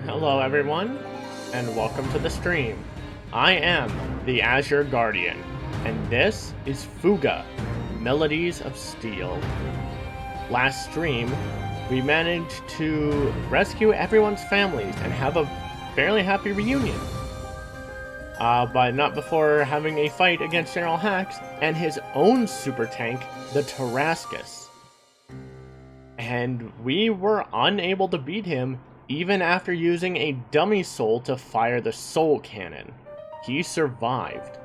Hello everyone, and welcome to the stream. I am the Azure Guardian, and this is Fuga, Melodies of Steel. Last stream, we managed to rescue everyone's families and have a fairly happy reunion. But not before having a fight against General Hax and his own super tank, the Tarrascus. And we were unable to beat him even after using a dummy soul to fire the soul cannon. He survived.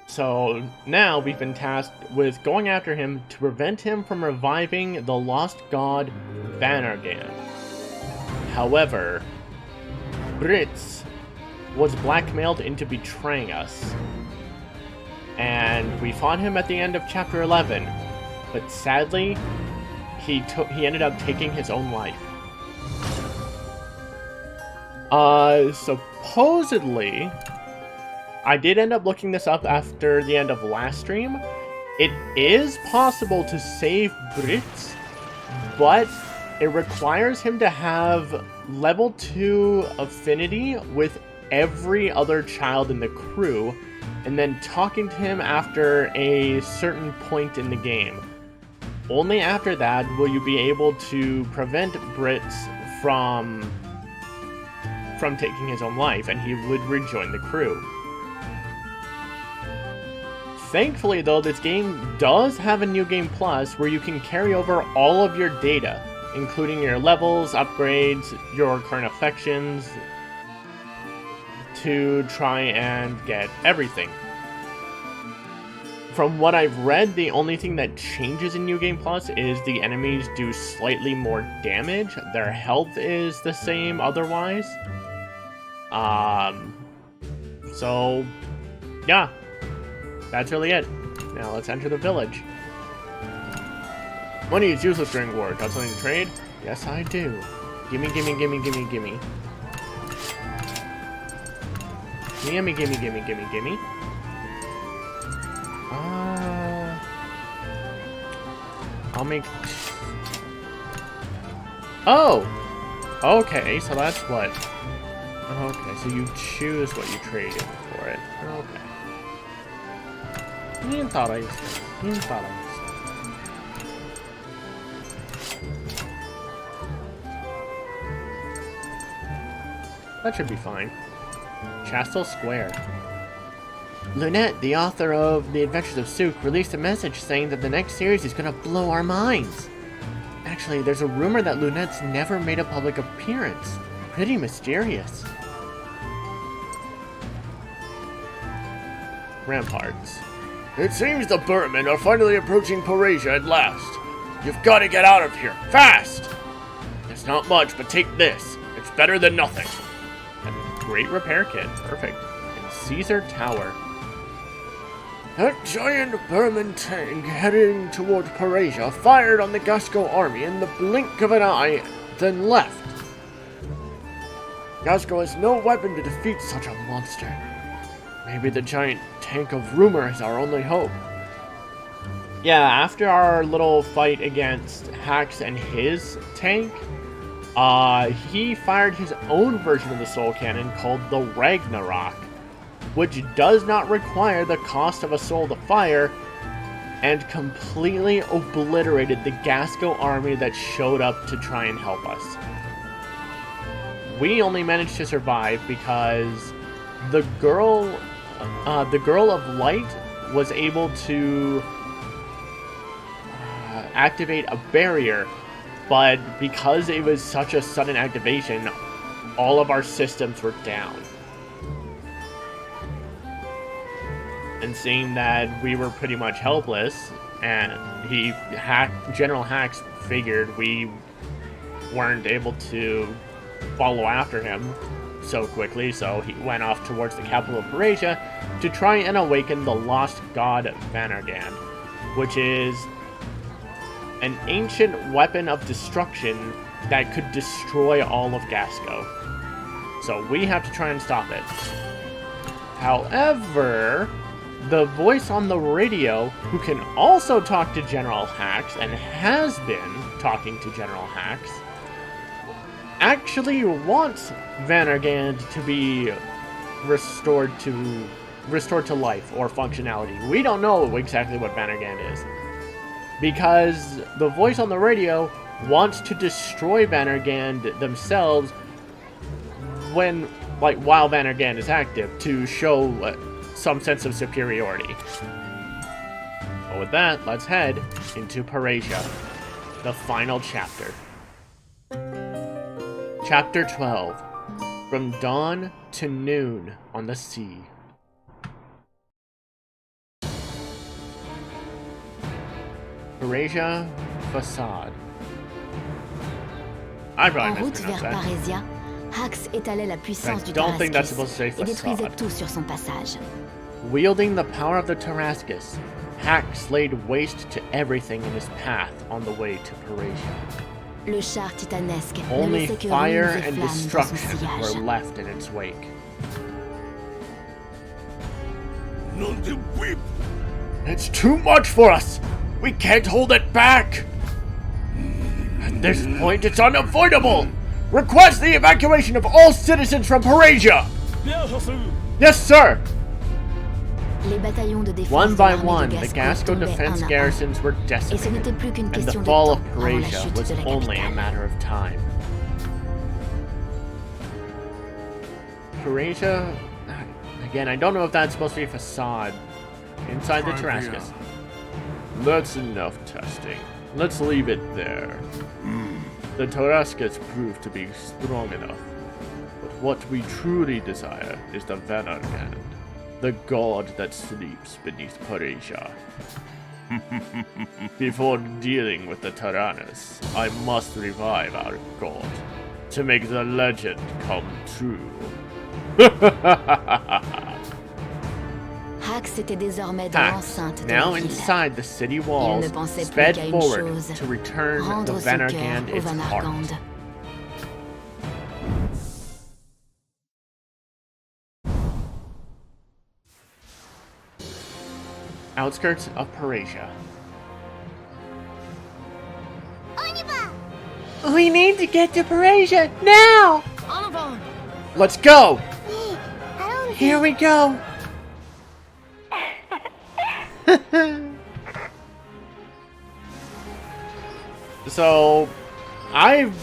So now we've been tasked with going after him to prevent him from reviving the lost god Vanargan. However, Britz was blackmailed into betraying us. And we fought him at the end of chapter 11, but sadly, he ended up taking his own life. Supposedly, I did end up looking this up after the end of last stream. It is possible to save Brits, but it requires him to have level 2 affinity with every other child in the crew, and then talking to him after a certain point in the game. Only after that will you be able to prevent Brits from taking his own life, and he would rejoin the crew. Thankfully, though, this game does have a New Game Plus where you can carry over all of your data, including your levels, upgrades, your current affections, to try and get everything. From what I've read, the only thing that changes in New Game Plus is the enemies do slightly more damage. Their health is the same otherwise. So, yeah. That's really it. Now let's enter the village. Money is useless during war. Got something to trade? Yes, I do. Gimme, gimme, gimme, gimme, gimme. Gimme, gimme, gimme, gimme, gimme. I'll make... Oh! Okay, so that's what... Okay, so you choose what you trade in for it. Okay. Interesting. That should be fine. Chastel Square. Lunette, the author of The Adventures of Sook, released a message saying that the next series is gonna blow our minds. Actually, there's a rumor that Lunette's never made a public appearance. Pretty mysterious. Ramparts. It seems the Burtmen are finally approaching Parasia at last. You've got to get out of here, fast! There's not much, but take this. It's better than nothing. A great repair kit, perfect. And Caesar Tower. That giant Burman tank heading toward Parasia fired on the Gasco army in the blink of an eye, then left. Gasco has no weapon to defeat such a monster. Maybe the giant tank of rumor is our only hope. Yeah, after our little fight against Hax and his tank, he fired his own version of the soul cannon called the Ragnarok, which does not require the cost of a soul to fire, and completely obliterated the Gasco army that showed up to try and help us. We only managed to survive because the girl of light was able to activate a barrier, but because it was such a sudden activation, all of our systems were down. And seeing that we were pretty much helpless, and General Hax figured we weren't able to follow after him so quickly, so he went off towards the capital of Parasia to try and awaken the lost god Vanargand, which is an ancient weapon of destruction that could destroy all of Gasco. So we have to try and stop it. However, the voice on the radio, who can also talk to General Hax and has been talking to General Hax, actually wants Vanargand to be restored to life or functionality. We don't know exactly what Vanargand is, because the voice on the radio wants to destroy Vanargand themselves while Vanargand is active, to show some sense of superiority. But with that, let's head into Parasia, the final chapter. Chapter 12. From Dawn to Noon on the Sea. Parasia Facade. I probably En route vers that. Parasia, Hax étalait la puissance du don't think that's supposed to say Tarascus et détruisait facade. tout sur son passage. Wielding the power of the Tarascus, Hax laid waste to everything in his path on the way to Parasia. Le char titanesque ne Only laissait que fire ruines et and flammes dans son destruction sillage. were left in its wake. It's too much for us! We can't hold it back! At this point, it's unavoidable! Request the evacuation of all citizens from Parasia! Yes, sir! Les bataillons de défense One de by l'armée one, de the Gasco Gasco tombaient defense un à un. garrisons were Et ce decimated, n'était plus qu'une and the question de fall of temps avant la Parasia chute was de la only a capitale. matter of time. Parasia... Again, I don't know if that's supposed to be a facade inside the Tarascus. That's enough testing. Let's leave it there. The Tarascus proved to be strong enough. But what we truly desire is the Vanargand, the god that sleeps beneath Parasia. Before dealing with the Taranis, I must revive our god to make the legend come true. Hax était désormais dans Hax, l'enceinte de now la ville. inside the city Il walls, ne pensait plus sped qu'à une forward chose, to return the rendre son Vanargand cœur au its heart. Vanargand. Outskirts of Parasia. We need to get to Parasia now! Let's go! Here we go! So, I've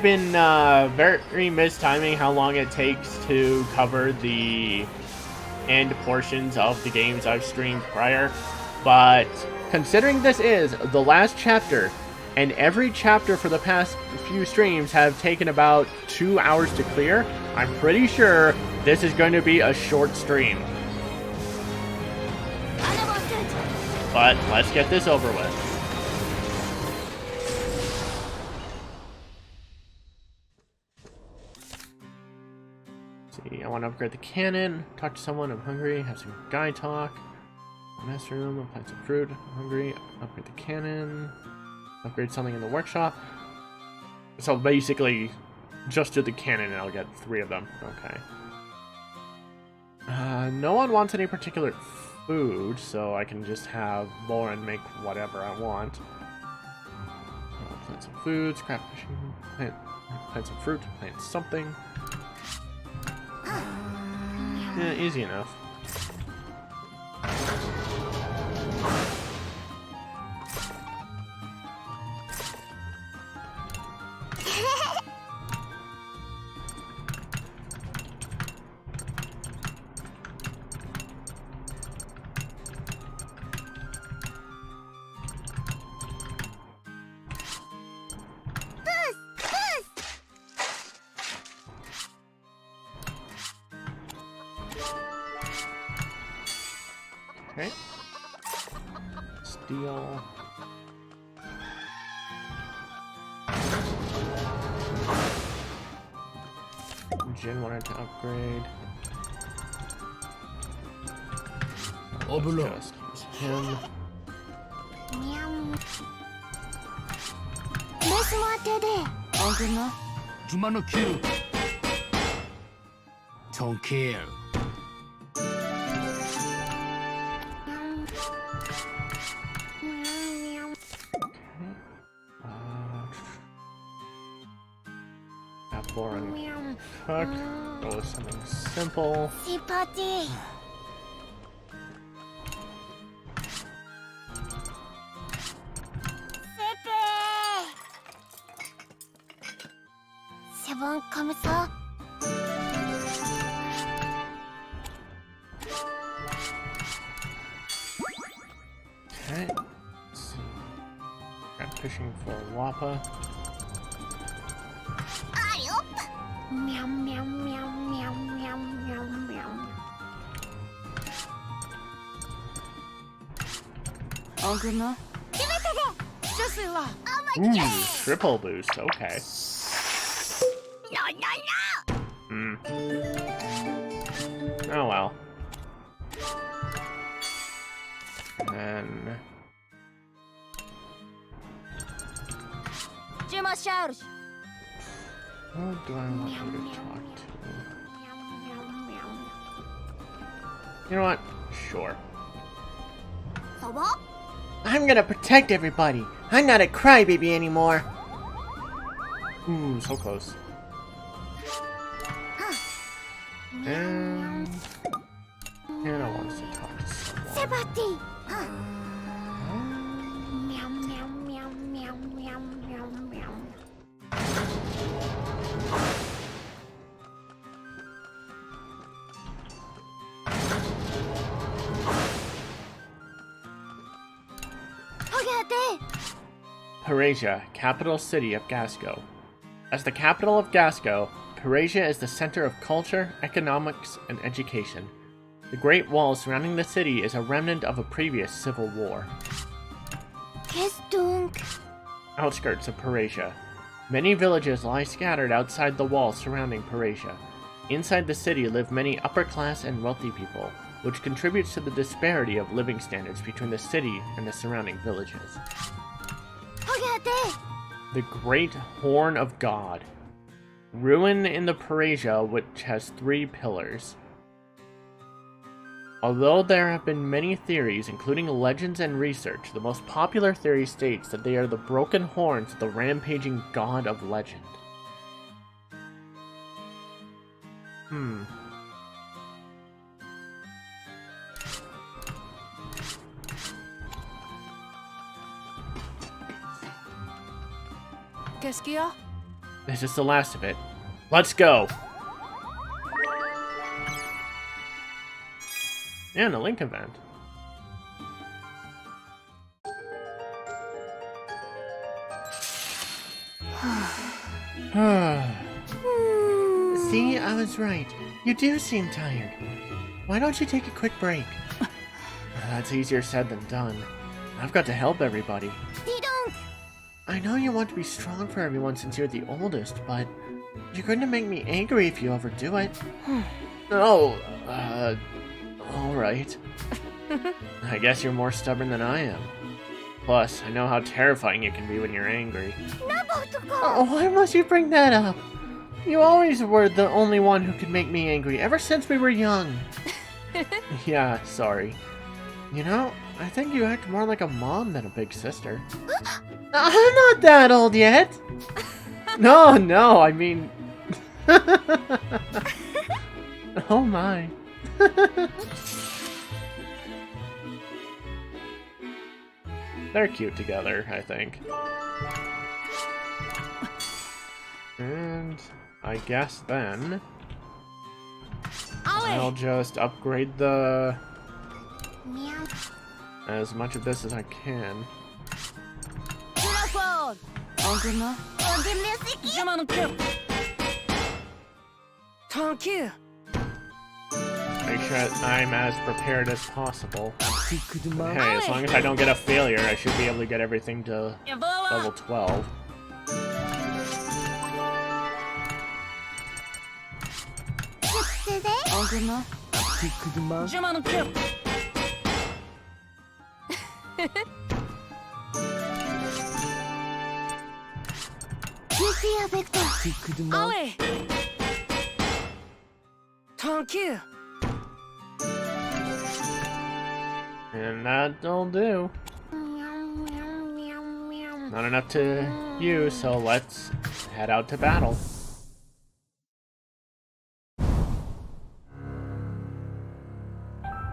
been very mistiming how long it takes to cover the end portions of the games I've streamed prior, but considering this is the last chapter, and every chapter for the past few streams have taken about 2 hours to clear, I'm pretty sure this is going to be a short stream. But let's get this over with. I want to upgrade the cannon, talk to someone, I'm hungry, have some guy talk, master room, plant some fruit, I'm hungry, upgrade the cannon, upgrade something in the workshop. So basically, just do the cannon and I'll get 3 of them. Okay. No one wants any particular food, so I can just have Lauren make whatever I want. Plant some food, scrap fishing, plant some fruit, plant something. Yeah, easy enough. Okay. Steel. Jin wanted to upgrade. Let's just use him. Laisse-moi t'aider. Encore. Tu m'en occupes. Ton cœur. Lauren cook. Go with something simple. C'est parti. C'est bon comme ça. Okay. Let's see. Got fishing for Wappa. Allez hop. Miaou miaou miaou miaou miaou miaou miaou. Encore. Je vais t'aider. Je suis là. Ooh, triple boost. Okay. Non non non. Oh well. And then Je me charge. who do I want you to talk to? You know what? Sure. I'm gonna protect everybody. I'm not a crybaby anymore. Ooh, so close. And I want us to talk to someone. Sebati. Meow meow meow meow meow meow meow. Parasia, capital city of Gasco. As the capital of Gasco, Parasia is the center of culture, economics, and education. The Great Wall surrounding the city is a remnant of a previous civil war. Outskirts of Parasia. Many villages lie scattered outside the walls surrounding Parasia. Inside the city live many upper-class and wealthy people, which contributes to the disparity of living standards between the city and the surrounding villages. The Great Horn of God. Ruin in the Parasia, which has 3 pillars. Although there have been many theories, including legends and research, the most popular theory states that they are the broken horns of the rampaging god of legend. Qu'est-ce qu'il y a? This is the last of it. Let's go! And a link event. See, I was right. You do seem tired. Why don't you take a quick break? That's easier said than done. I've got to help everybody. I know you want to be strong for everyone since you're the oldest, but you're going to make me angry if you overdo it. Alright. I guess you're more stubborn than I am. Plus, I know how terrifying it can be when you're angry. Oh, why must you bring that up? You always were the only one who could make me angry, ever since we were young. Yeah, sorry. You know, I think you act more like a mom than a big sister. I'm not that old yet! No, I mean... Oh my. They're cute together, I think. And I guess then I'll just upgrade the as much of this as I can. Make sure I'm as prepared as possible. Hey, as long as I don't get a failure, I should be able to get everything to level 12. And that'll do. Not enough to use, so let's head out to battle.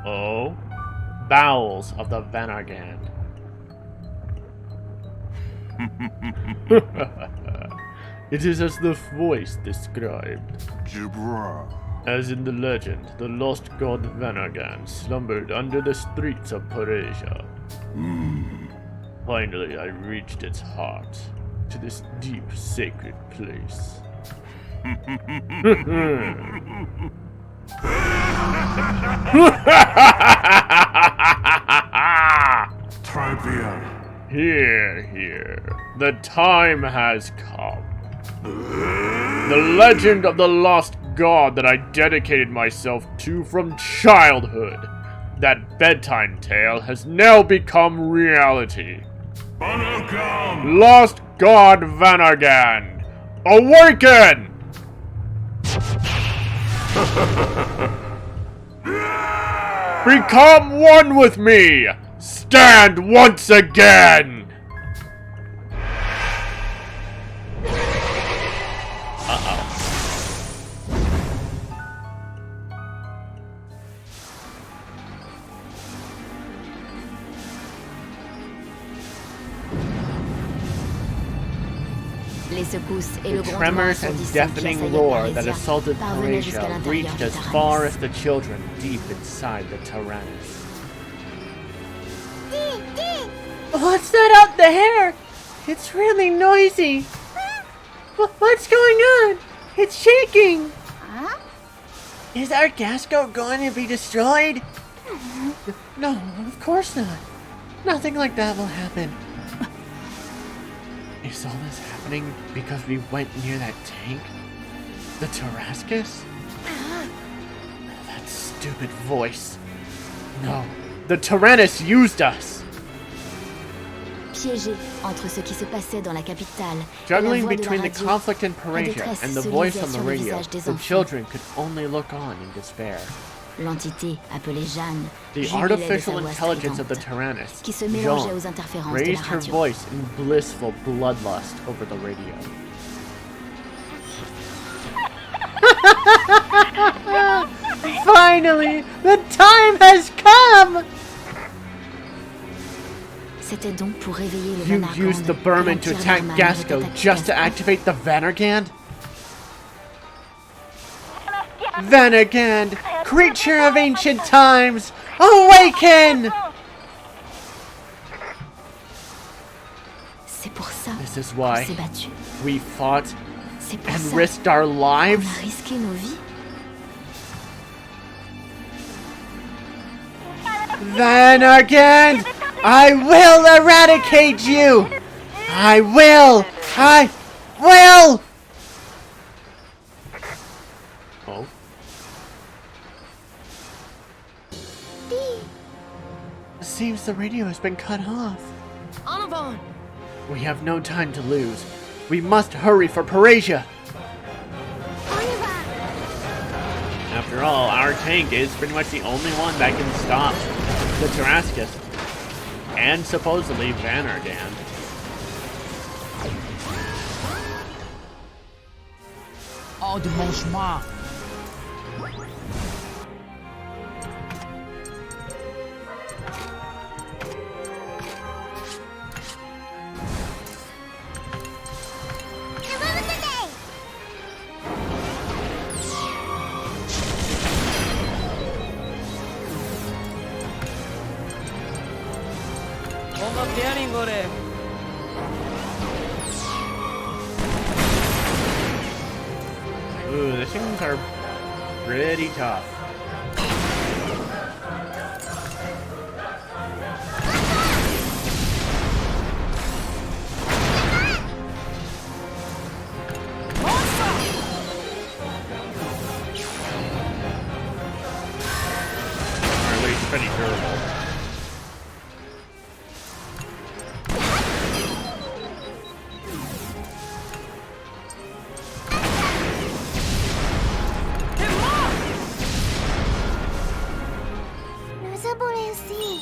Oh, bowels of the Vanargand. It is as the voice described. As in the legend, the lost god Vanargand slumbered under the streets of Parasia. Finally, I reached its heart, to this deep, sacred place. Here. The time has come. The legend of the lost god that I dedicated myself to from childhood. That bedtime tale has now become reality. Lost god Vanargand, awaken! Become one with me! stand once again! Uh-oh. Les secousses et le The grondement tremors and assourdissants qui deafening assaillaient roar that Parésia assaulted parvenaient jusqu'à Parasia l'intérieur reached du as far as Taranis. the children deep inside the Tyrannus. What's that up there? It's really noisy. What's going on? It's shaking. Huh? Is our Gasco going to be destroyed? No, of course not. Nothing like that will happen. Is all this happening because we went near that tank? The Tarascus? That stupid voice. No, the Tyrannus used us! Piégé entre ce qui se passait dans la capitale et la Juggling voix de la between the radio, conflict in la Parasia détresse and the se voice lisait on the sur le radio, visage des the enfants. children could only look on in despair. L'entité appelée Jeanne The jubilait de sa artificial voix intelligence of the stridente, Tyrannus, qui se mélangeait aux Jean, interférences de la raised her radio. voice in blissful bloodlust over the radio. Finally, the time has come! C'était donc pour réveiller le You Vanargand used the que Burman to l'Empire attack Norman Gasco avait attaqué just to Gaston. activate the Vanargand? Vanargand, creature of ancient times, awaken! C'est pour ça This is qu'on why s'est battu. we fought C'est pour and ça risked our qu'on lives? a risqué nos vies. Vanargand, I will eradicate you! I will! Oh. Seems the radio has been cut off. En avant! We have no time to lose. We must hurry for Parasia! On y va! After all, our tank is pretty much the only one that can stop the Tarascus. And supposedly Vanargand. Hors de mon chemin. Ooh, these things are pretty tough. Or at least pretty durable. Nous avons réussi!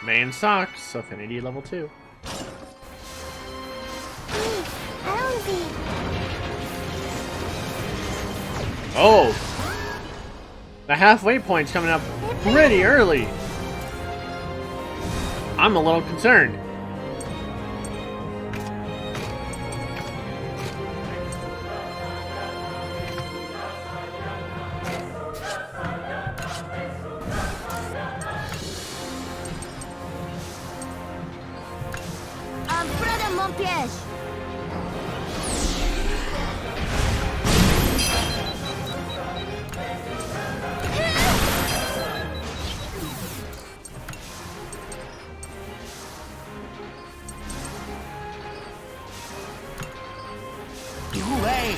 Main socks, affinity level 2. Oui, allons-y! Oh! The halfway point's coming up pretty early. I'm a little concerned. Un peu de mon piège! Hey!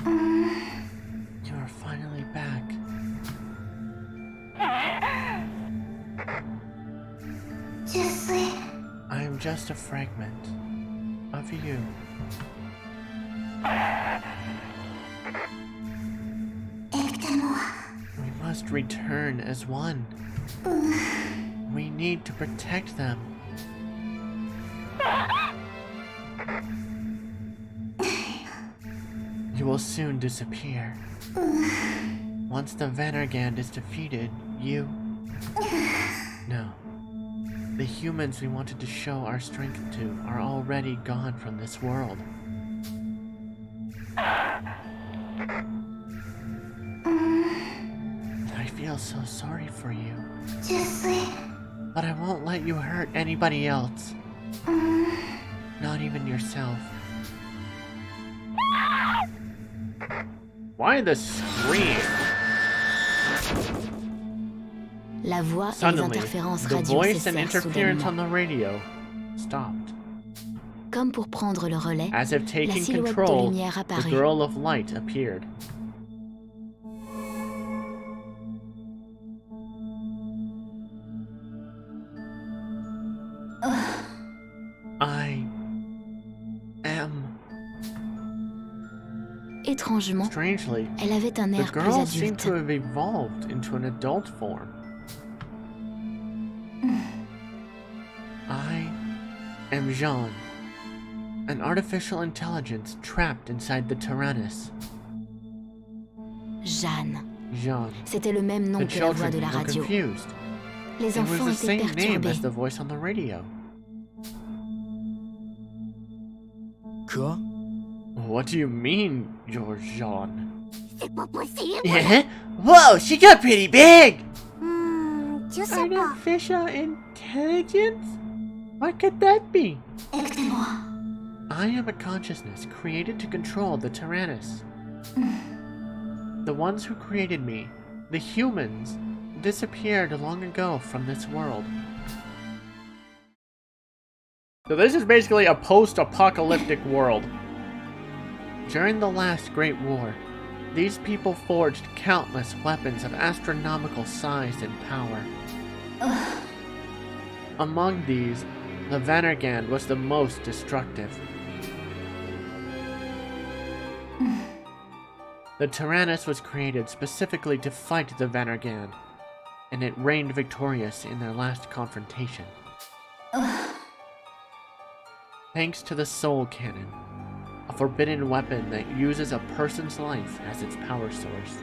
You are finally back. Je sais. I am just a fragment of you. Aide-moi. We must return as one. We need to protect them. You will soon disappear. Once the Vanargand is defeated, you... No. The humans we wanted to show our strength to are already gone from this world. I feel so sorry for you. Je sais. But I won't let you hurt anybody else. Not even yourself. Why the scream? La voix et les Suddenly, interférences the radio voice and cessèrent interference on soudainement. the radio stopped. Comme pour prendre le relais, As if la taking silhouette de control, lumière the apparut. girl of light appeared. I am... Étrangement, Strangely, elle avait un the air plus girl seemed adulte. to have evolved into an adult form. I am Jean, an artificial intelligence trapped inside the Tyrannus. Jeanne. Jean. C'était le même nom The que la voix children de la were radio. confused. Les It was enfants the étaient same name perturbés. as the voice on the radio. Quoi? What do you mean, you're Jean? C'est pas possible. Yeah? Whoa, she got pretty big! Je sais pas. Artificial intelligence? What could that be? Aide-moi. I am a consciousness created to control the Tyrannus. The ones who created me, the humans, disappeared long ago from this world. So this is basically a post-apocalyptic world. During the last Great War, these people forged countless weapons of astronomical size and power. Among these, the Vanargand was the most destructive. The Tyrannus was created specifically to fight the Vanargand, and it reigned victorious in their last confrontation. Thanks to the Soul Cannon, a forbidden weapon that uses a person's life as its power source.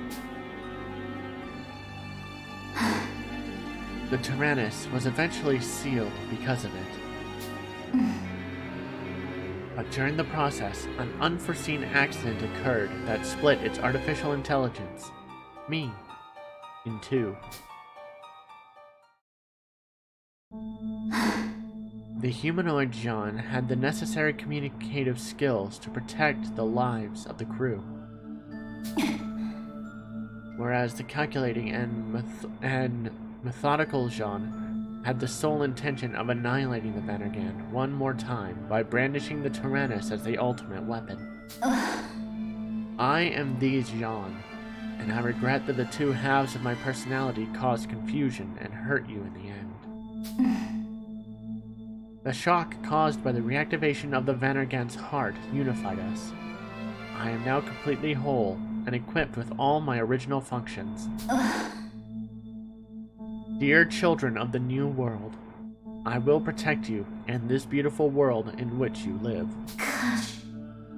The Tyrannus was eventually sealed because of it. But during the process, an unforeseen accident occurred that split its artificial intelligence, me, in two. The humanoid Jean had the necessary communicative skills to protect the lives of the crew. Whereas the calculating and methodical Jean had the sole intention of annihilating the Vanargand one more time by brandishing the Tyrannus as the ultimate weapon. I am these Jean, and I regret that the two halves of my personality caused confusion and hurt you in the end. The shock caused by the reactivation of the Vanargand's heart unified us. I am now completely whole and equipped with all my original functions. Dear children of the New World, I will protect you and this beautiful world in which you live.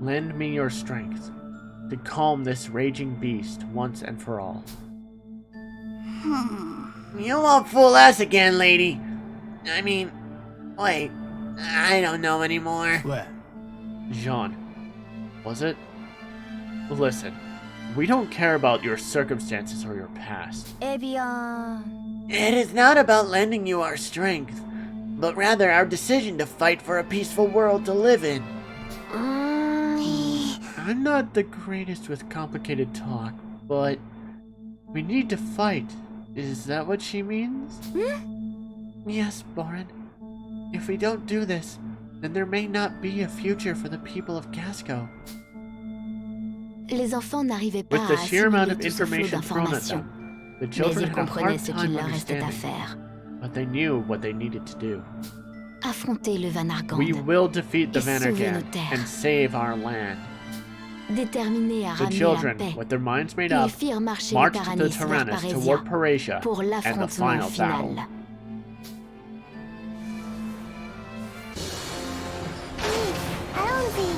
Lend me your strength to calm this raging beast once and for all. You won't fool us again, lady. I mean, wait, I don't know anymore. What? Jean, was it? Listen, we don't care about your circumstances or your past. Eh bien... It is not about lending you our strength, but rather our decision to fight for a peaceful world to live in. I'm not the greatest with complicated talk, but we need to fight. Is that what she means? Yes, Borin. If we don't do this, then there may not be a future for the people of Gasco. Les enfants n'arrivaient pas With the à sheer amount assimiler of tout ce flot information thrown at d'informations. them, the Mais children ils had a comprenaient hard ce time qu'il leur restait à understanding, faire. but they knew what they needed to do. Affronter le Vanargand. We will defeat the Et sauver Vanargan nos terres. and save our land. Déterminés à The ramener la children, paix, with their minds made ils up, firent marcher les marched to the Taranis vers Tyrannus Parésia toward Parasia pour and the l'affrontement final battle. final. Allons-y.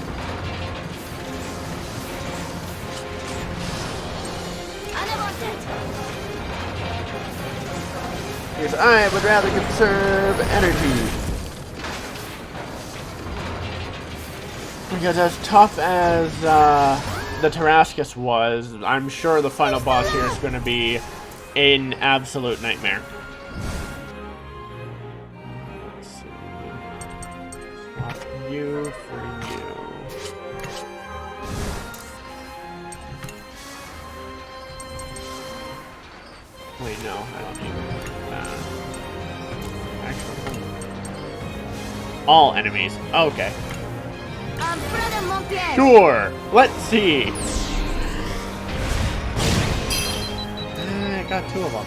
En avant tête. Because I would rather conserve energy. Because as tough as the Tarascus was, I'm sure the final boss here is going to be an absolute nightmare. Let's see. Swap you for you. Wait, no, I don't need that. Actually, all enemies. Okay. En plein de mon piège. Sure. Let's see. I got two of them.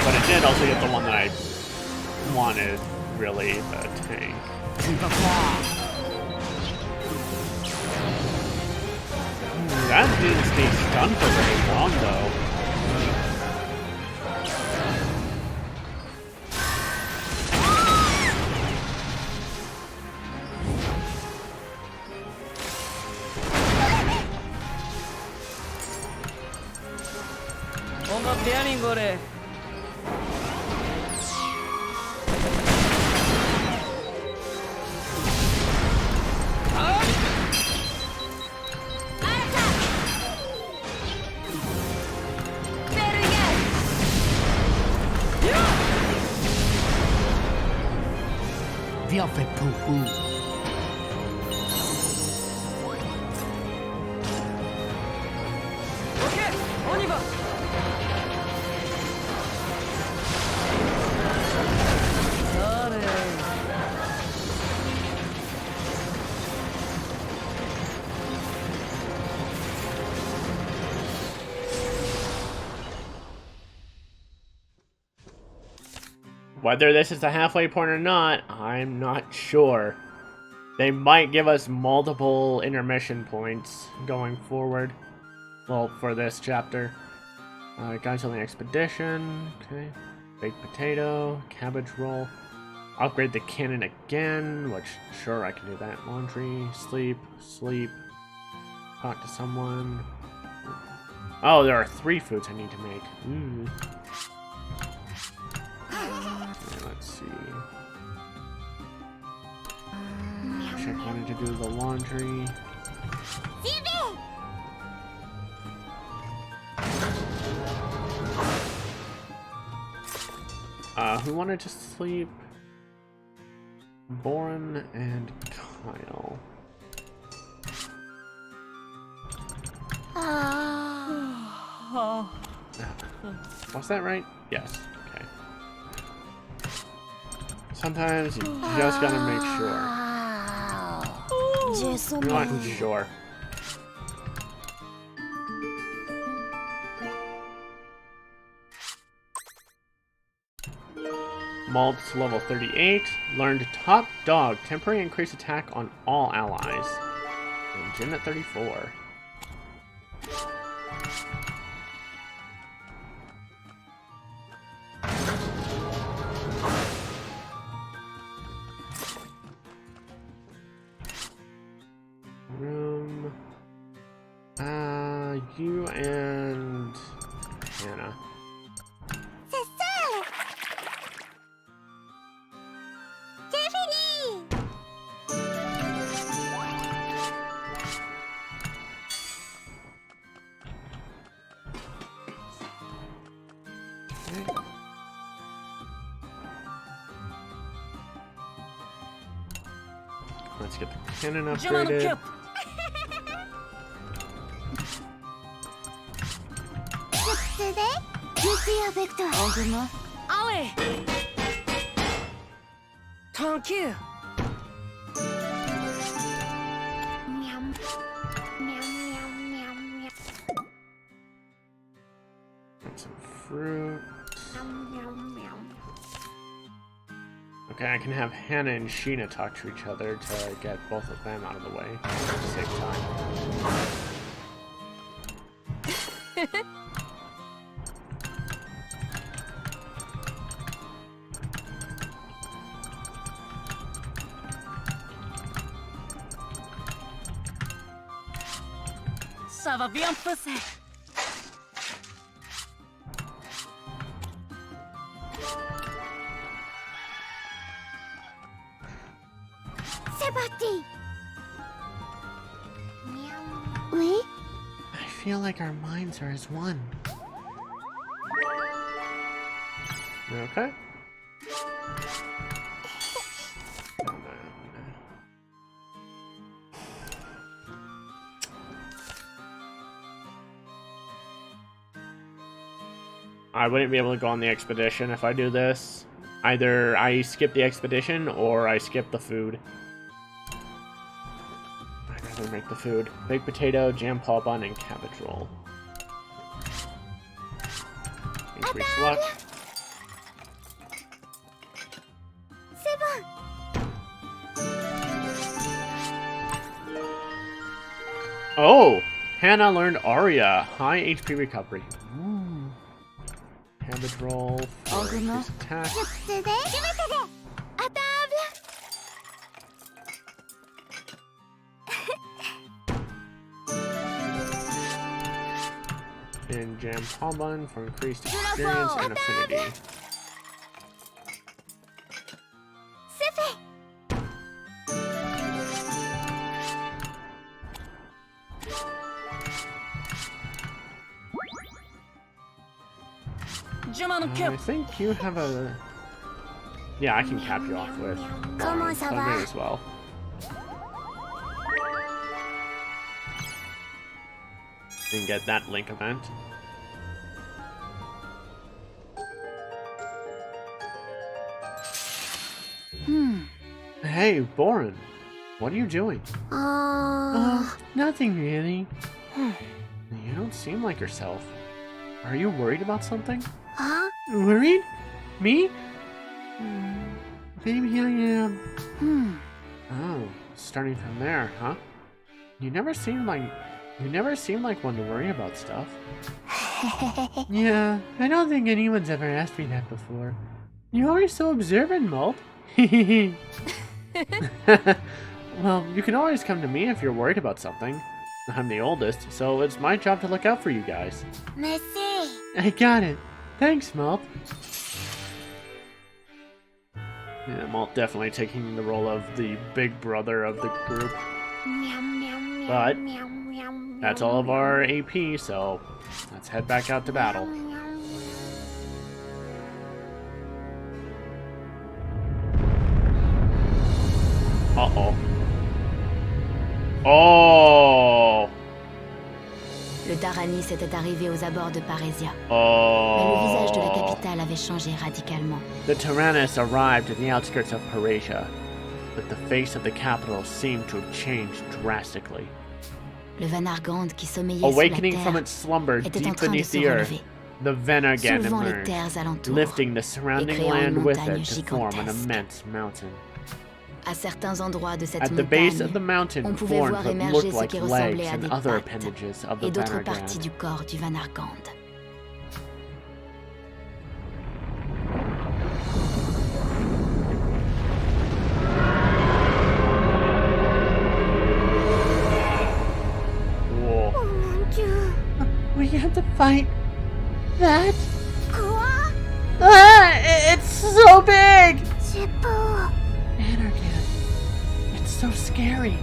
But I did also get the one that I wanted, really, the tank. That didn't stay stunned for very long, though. Bien fait, Poupou. Whether this is the halfway point or not, I'm not sure. They might give us multiple intermission points going forward. Well, for this chapter. Guys on the expedition. Okay. Baked potato. Cabbage roll. Upgrade the cannon again, which, sure, I can do that. Laundry. Sleep. Sleep. Talk to someone. Oh, there are 3 foods I need to make. Ooh. Okay, let's see. Check wanted to do the laundry. Who wanted to sleep? Boren and Kyle. Was that right? Yes. Okay. Sometimes you just gotta make sure. You want sure. Malt's level 38. Learned Top Dog. Temporary increased attack on all allies. And Jin at 34. Room. You and Hannah. C'est ça. C'est fini. Okay. Let's get the cannon upgraded. Je suis avec toi. Englement. Ah ouais. Tranquille. Miam. Miam, miam, miam, miam. And some fruit. Miam, miam, miam. Okay, I can have Hannah and Sheena talk to each other to get both of them out of the way. To save time. Ça va bien passer. C'est parti. Miam. Oui? I feel like our minds are as one. You okay? I wouldn't be able to go on the expedition if I do this. Either I skip the expedition or I skip the food. I'd rather make the food. Baked potato, jam paw bun, and cabbage roll. Increase luck. C'est bon. Oh! Hannah learned Aria. High HP recovery. Cabbage roll. For increased attack. Je t'aider. Je vais t'aider. À table. And jam paw bun for increased experience and affinity. C'est fait. Je m'en I occupe. think you have a... Yeah, I can cap you off with. Comment ça I va? may as well. And get that link event. Hey, Boren. What are you doing? Nothing really. You don't seem like yourself. Are you worried about something? Huh? Worried? Me? Maybe I am. Oh, starting from there, huh? You never seem like one to worry about stuff. Yeah, I don't think anyone's ever asked me that before. You're always so observant, Malt. Well, you can always come to me if you're worried about something. I'm the oldest, so it's my job to look out for you guys. Merci. I got it. Thanks, Malt. Yeah, Malt definitely taking the role of the big brother of the group. Miam, miam, miam, But miam, miam, that's miam, all of miam, our AP, so let's head back out to battle. miam, miam. Uh-oh. Oh! Le Taranis était arrivé aux abords de Parésia. Oh! Mais le visage de la capitale avait changé radicalement. The Tyrannus arrived at the outskirts of Parasia, but the face of the capital seemed to have changed drastically. Le Vanargand qui sommeillait sous la Awakening from terre its slumber était en deep train de beneath se the earth, relever, the Venergan soulevant les emerged, terres alentours. lifting the surrounding créant une land with montagne it to form an gigantesque. immense mountain. À certains endroits de cette At the base montagne, of the mountain on pouvait formed voir what émerger looked ce like qui legs ressemblait à and des other pattes appendages of the et d'autres parties Vanargan. du corps du Vanargand. Whoa. Oh mon Dieu. We have to fight that? Quoi? It's so big! C'est beau. Anarchan. It's so scary.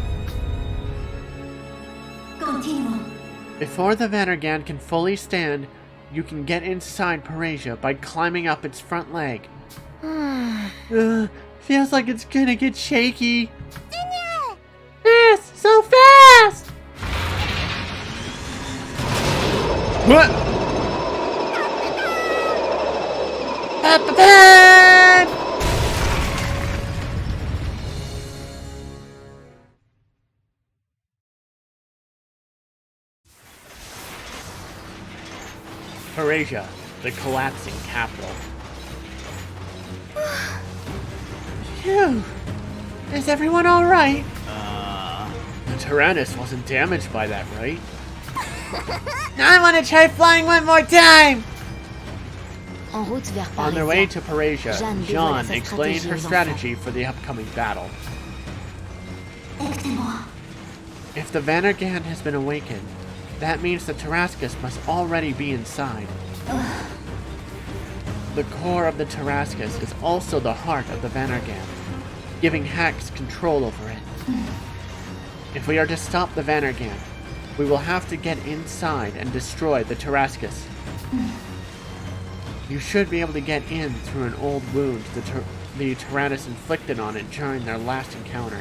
Continuons. Before the Vanargan can fully stand, you can get inside Parasia by climbing up its front leg. Feels like it's gonna get shaky. Fast! So fast! What? Parasia, the collapsing capital. Phew. Is everyone alright? The Tyrannus wasn't damaged by that, right? I want to try flying one more time! En route vers On their way to Parasia, Jeanne Jeanne dévoile sa explained her stratégie aux strategy for the upcoming battle. If the Vanargan has been awakened, that means the Tarascus must already be inside. The core of the Tarascus is also the heart of the Vanargan, giving Hax control over it. If we are to stop the Vanargan, we will have to get inside and destroy the Tarascus. You should be able to get in through an old wound the Tyrannus inflicted on it during their last encounter.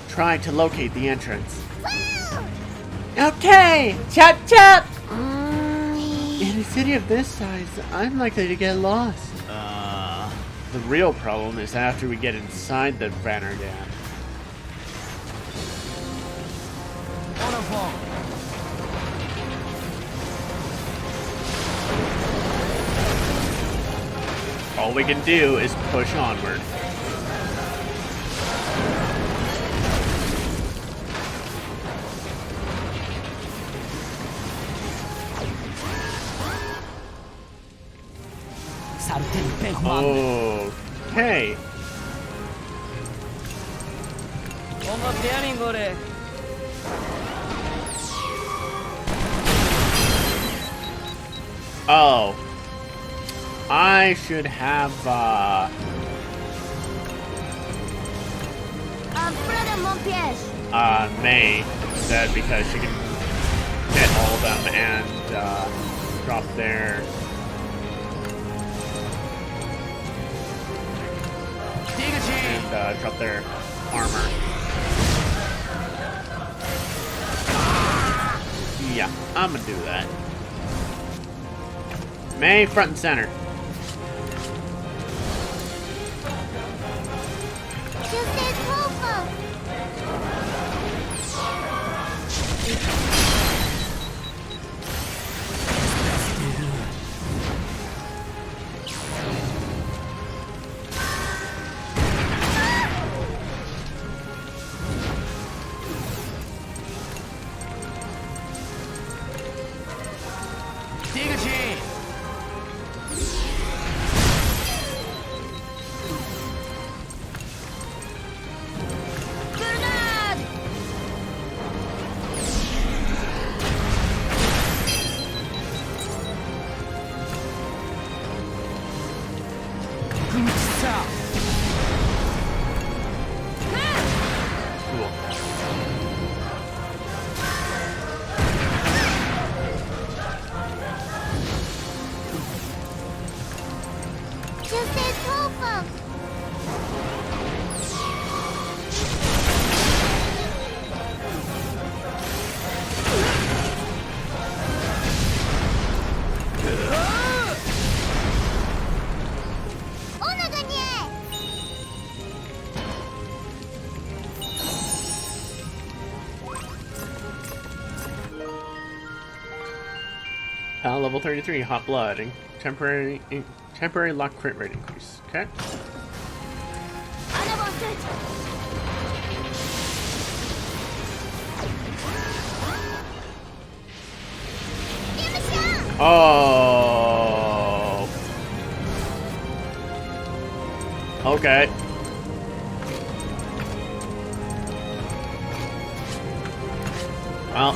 Try to locate the entrance. Okay! Chop chop! In a city of this size, I'm likely to get lost. The real problem is after we get inside the Vanargan. All we can do is push onward. Okay. Oh. I should have, May instead, because she can hit all of them and, drop their... And, drop their armor. Yeah, I'm gonna do that. May, front and center. Level 33, hot blood, and temporary lock crit rate increase. Okay. Oh. Okay. Well.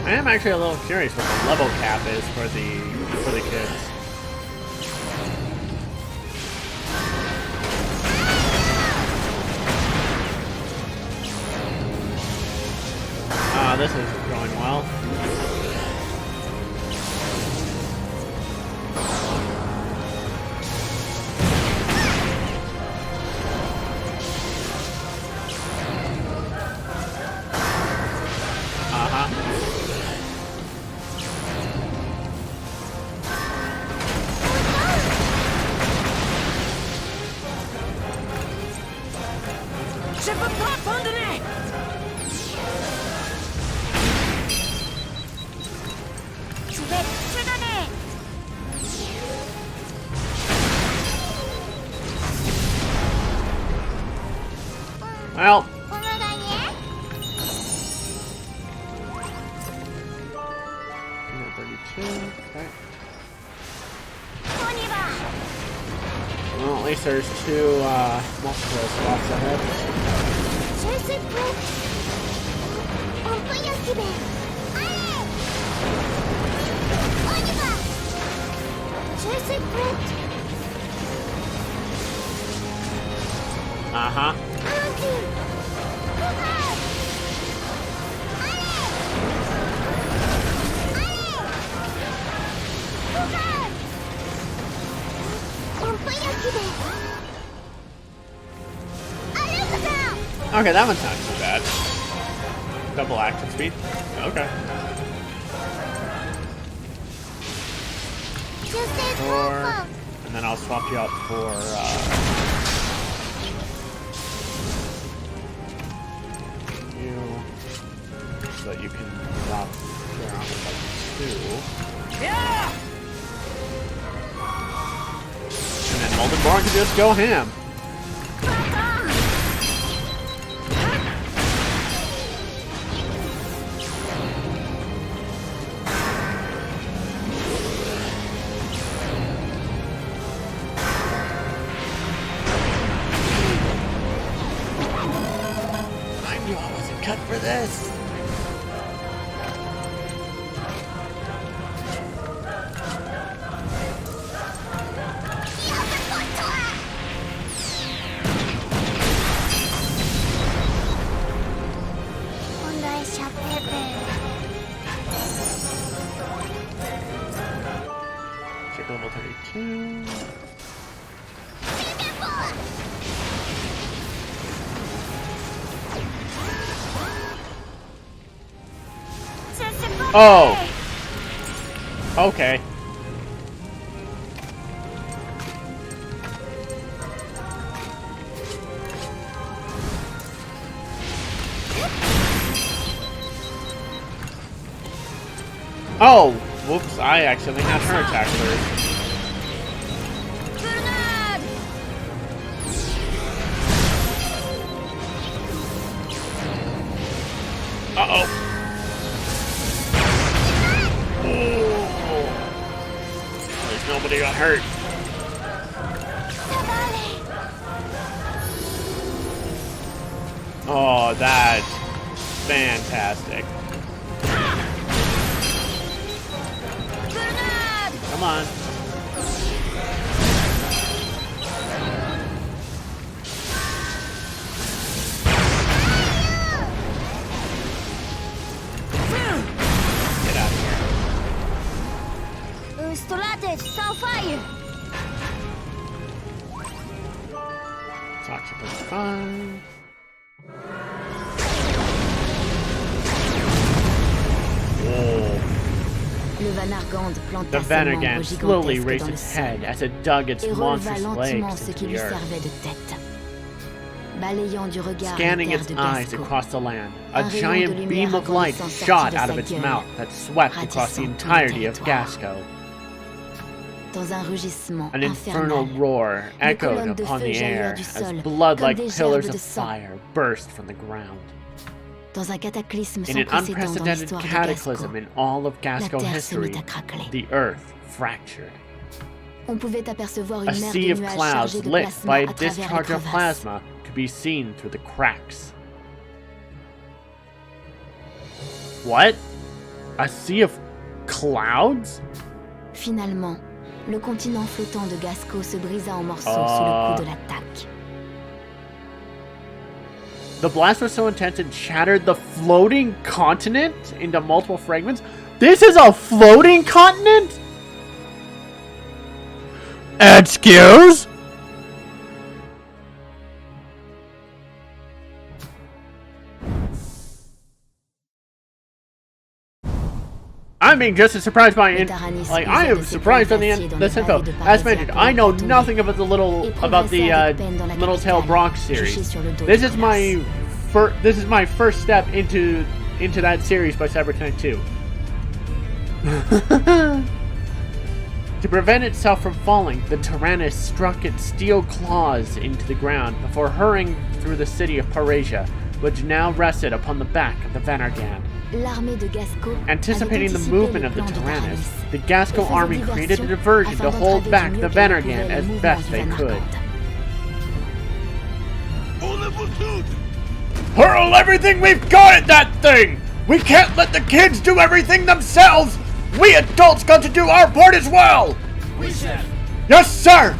I am actually a little curious what the level cap is for the kids. This isn't going well. Je peux pas abandonner. Je vais te donner. Well, On a gagné. 32. Okay. On y va. Well, at least there's two multiple spots ahead. Je suis prête. On peut y arriver. Allez. On y va. Je suis prête. Uh-huh. Allons-y. Courage. Allez. Courage. On peut y arriver. Allez, copain. Okay, that one's not too bad. Double action speed. Okay. Je sais Four. trop. And then I'll swap you out for you, so that you can drop down to like 2. Yeah. And then Molten Born can just go ham. I knew I wasn't cut for this. On a échappé belle. Check level 32. Je suis pas Oh! Okay. Oh! Whoops, I accidentally had her attack first. Grenade. Uh-oh. At least nobody got hurt. Ça va aller. Oh, that's fantastic. Grenade. Come on. Get out of here. Storatage, sans faille. Toxic is fine. Whoa. Le Vanargand planta The ses membres Vanargand slowly gigantesques raised dans le its sol head as it dug its et releva monstrous lentement legs ce into qui the lui earth, servait de tête. Balayant du regard scanning les its terres de eyes Gasco, across the land. A Un rayon de giant lumière beam of light incandescent shot sortit de out of sa its gueule, mouth that swept across the ratissant tout le entirety of territoire. Gasco. dans un rugissement An infernal infernal. roar echoed colonnes de upon feu the jaillirent air du as sol, blood-like comme des pillars gerbes of de sang. fire burst from the ground. Dans un cataclysme In sans an précédent dans unprecedented l'histoire de cataclysm Gasco, in all of la Gasco terre se history, mit à craqueler. the earth fractured. On pouvait apercevoir A une mer sea de of nuages clouds chargés de lit plasma by à a travers les discharge of crevasses. plasma could be seen through the cracks. What? A sea of clouds? Finalement, le continent flottant de Gasco se brisa en morceaux sous le coup de l'attaque. The blast was so intense it shattered the floating continent into multiple fragments. This is a floating continent? Excuse? I'm being just as surprised by it. Like, I am surprised on this info. As mentioned, I know nothing about the Little Tail Bronx series. This is my first step into that series by Cyberpunk 2. To prevent itself from falling, the Tyrannus struck its steel claws into the ground before hurrying through the city of Parasia, which now rested upon the back of the Venergan. Anticipating the movement of the Tyrannus, the Gasco army created a diversion to hold back the Venergan as best they could. Hurl everything we've got at that thing! We can't let the kids do everything themselves! We adults got to do our part as well! Oui, chef. Yes, sir!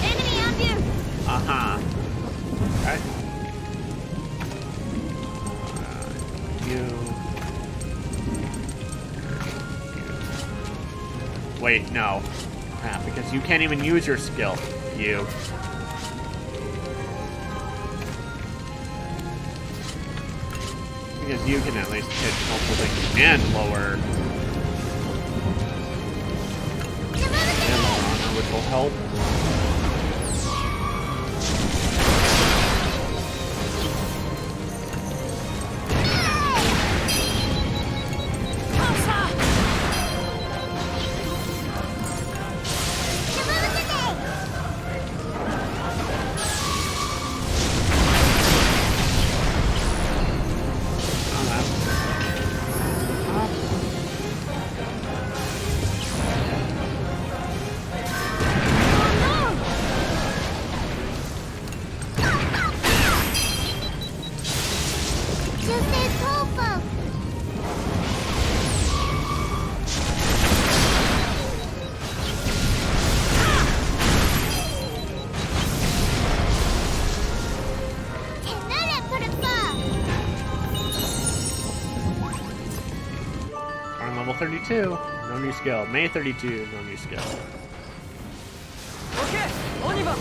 Enemy on you! Uh-huh. Okay. Wait, no. Crap, because you can't even use your skill. You. Because you can at least hit multiple things and lower. And lower armor, which will help. Level 32, no new skill. May 32, no new skill. Okay, on y va.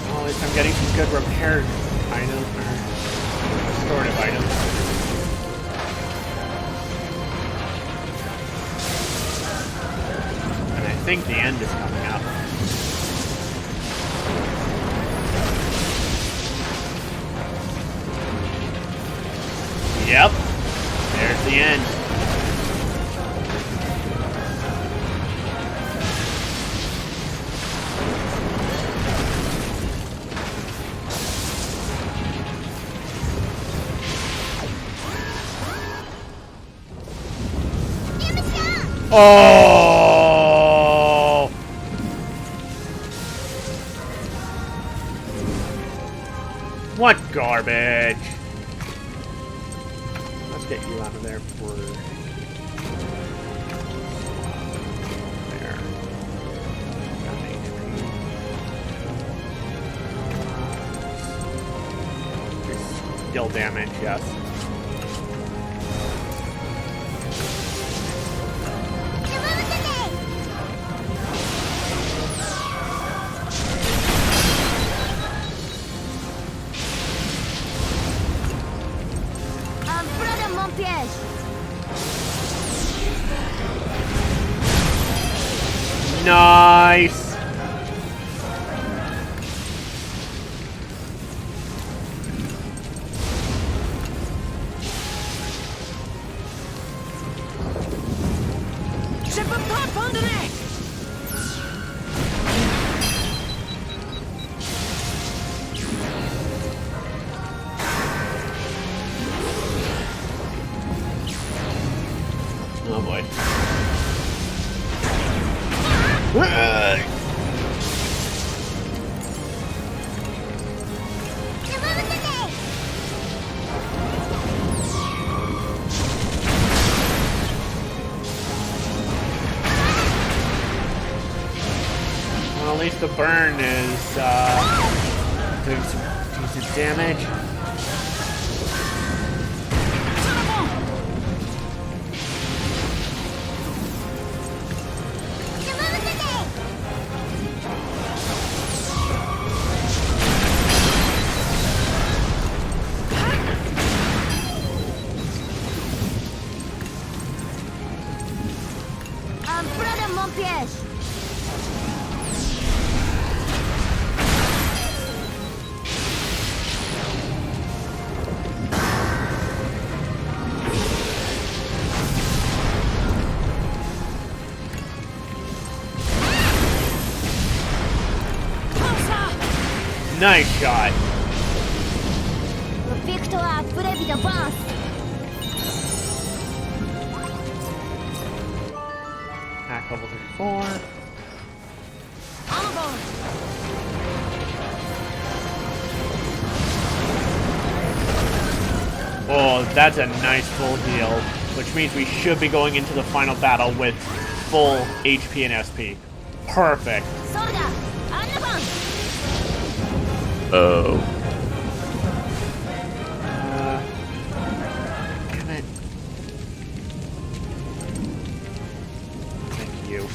Well, at least I'm getting some good repaired items, or restorative items. And I think the end is coming up. Yep, there's the end. Oh! What garbage! Get you out of there for there. Skill damage, yes. Nice! Je peux pas abandonner. Well, at least the burn is Doing some decent damage. Brother, mon piège. nice shot. Victoire, près d'avance. Attack level 34. Oh, that's a nice full heal, which means we should be going into the final battle with full HP and SP. Perfect. Oh. Damn it. Thank you.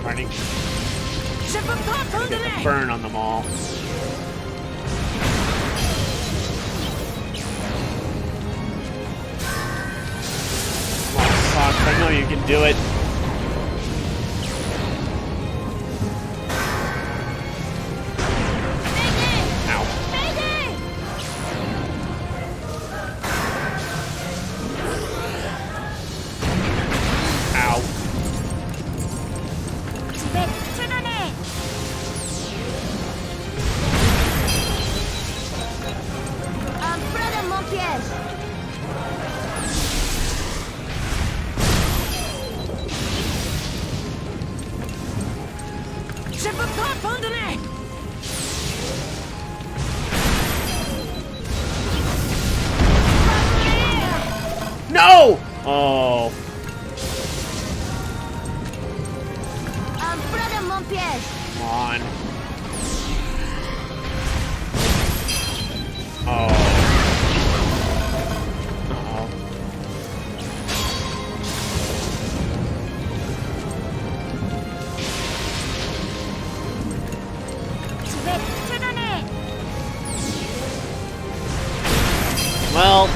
Trying to get the burn on them all. Come on, Fox, I know you can do it. No! Oh. Come on. Oh. Uh-oh. Well,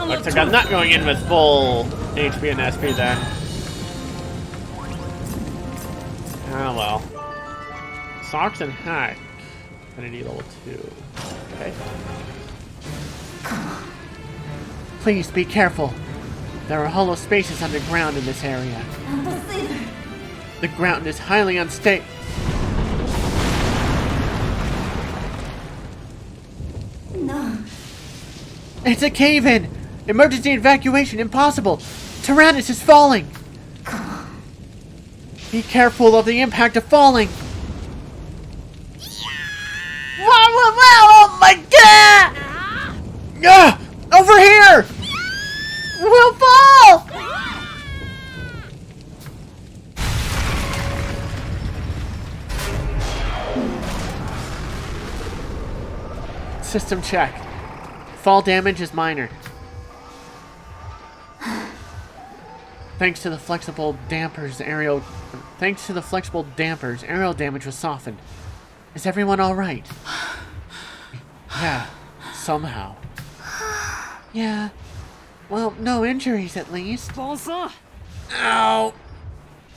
looks like I'm not going in with full HP and SP then. Ah well. Socks and Hack. Affinity level 2. Okay. Please be careful. There are hollow spaces underground in this area. The ground is highly unstable. No. It's a cave-in! Emergency evacuation impossible! Tyrannus is falling! Be careful of the impact of falling! Oh my god! Over here! We'll fall! System check. Fall damage is minor. Thanks to the flexible dampers, aerial damage was softened. Is everyone all right? Yeah, somehow. Yeah. Well, no injuries at least. Ow!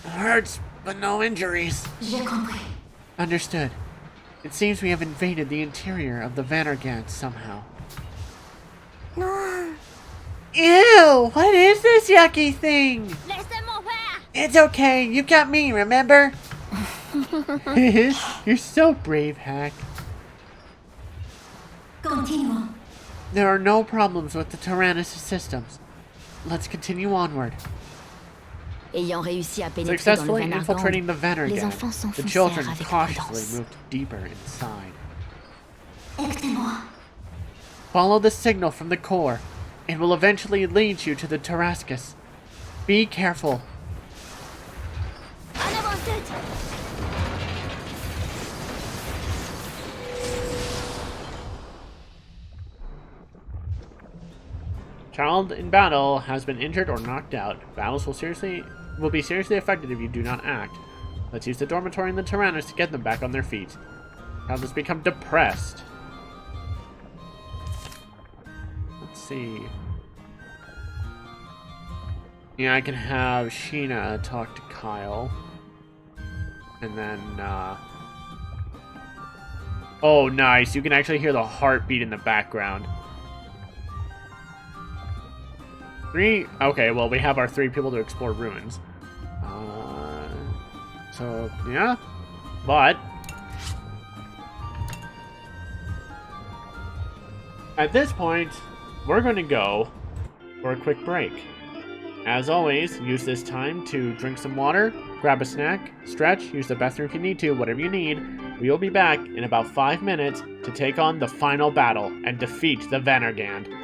Hurts, but no injuries. J'ai compris. Understood. It seems we have invaded the interior of the Vanargans somehow. No. Ew! What is this yucky thing? It's okay, you got me, remember? You're so brave, Hack. Continuons. There are no problems with the Tyrannus systems. Let's continue onward. Ayant réussi à pénétrer dans le Successfully Van infiltrating the Argand, les Vannergan, enfants the s'enfoncèrent children avec cautiously prudence. moved deeper inside. Écoutez-moi. Follow the signal from the core. It will eventually lead you to the Tarascus. Be careful. En avant tête. Child in battle has been injured or knocked out. Battles will be seriously affected if you do not act. Let's use the dormitory and the Tyrannus to get them back on their feet. Child has become depressed. Let's see. Yeah, I can have Sheena talk to Kyle. And then, oh, nice. You can actually hear the heartbeat in the background. Okay, well, we have our 3 people to explore ruins. So, yeah. But at this point, we're going to go for a quick break. As always, use this time to drink some water, grab a snack, stretch, use the bathroom if you need to, whatever you need. We will be back in about 5 minutes to take on the final battle and defeat the Vannergand.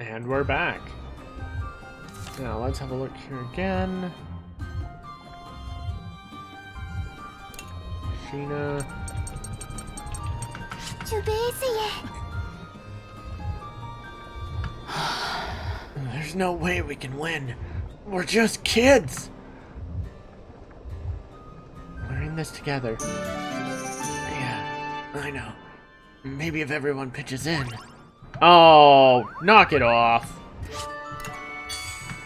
And we're back. Now let's have a look here again. Sheena. There's no way we can win. We're just kids. We're in this together. Yeah, I know. Maybe if everyone pitches in. Oh, knock it off.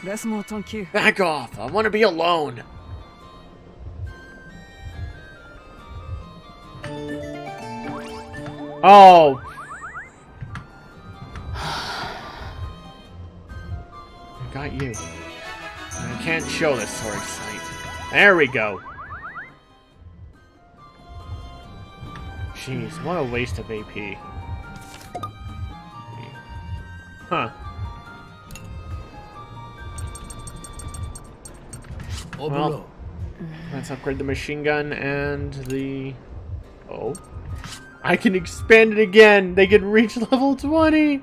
Laisse-moi tranquille. Back off. I want to be alone. Oh. I got you. I can't show this sorry sight. There we go. Jeez, what a waste of AP. Huh. Well, let's upgrade the machine gun and the... Oh. I can expand it again! They can reach level 20!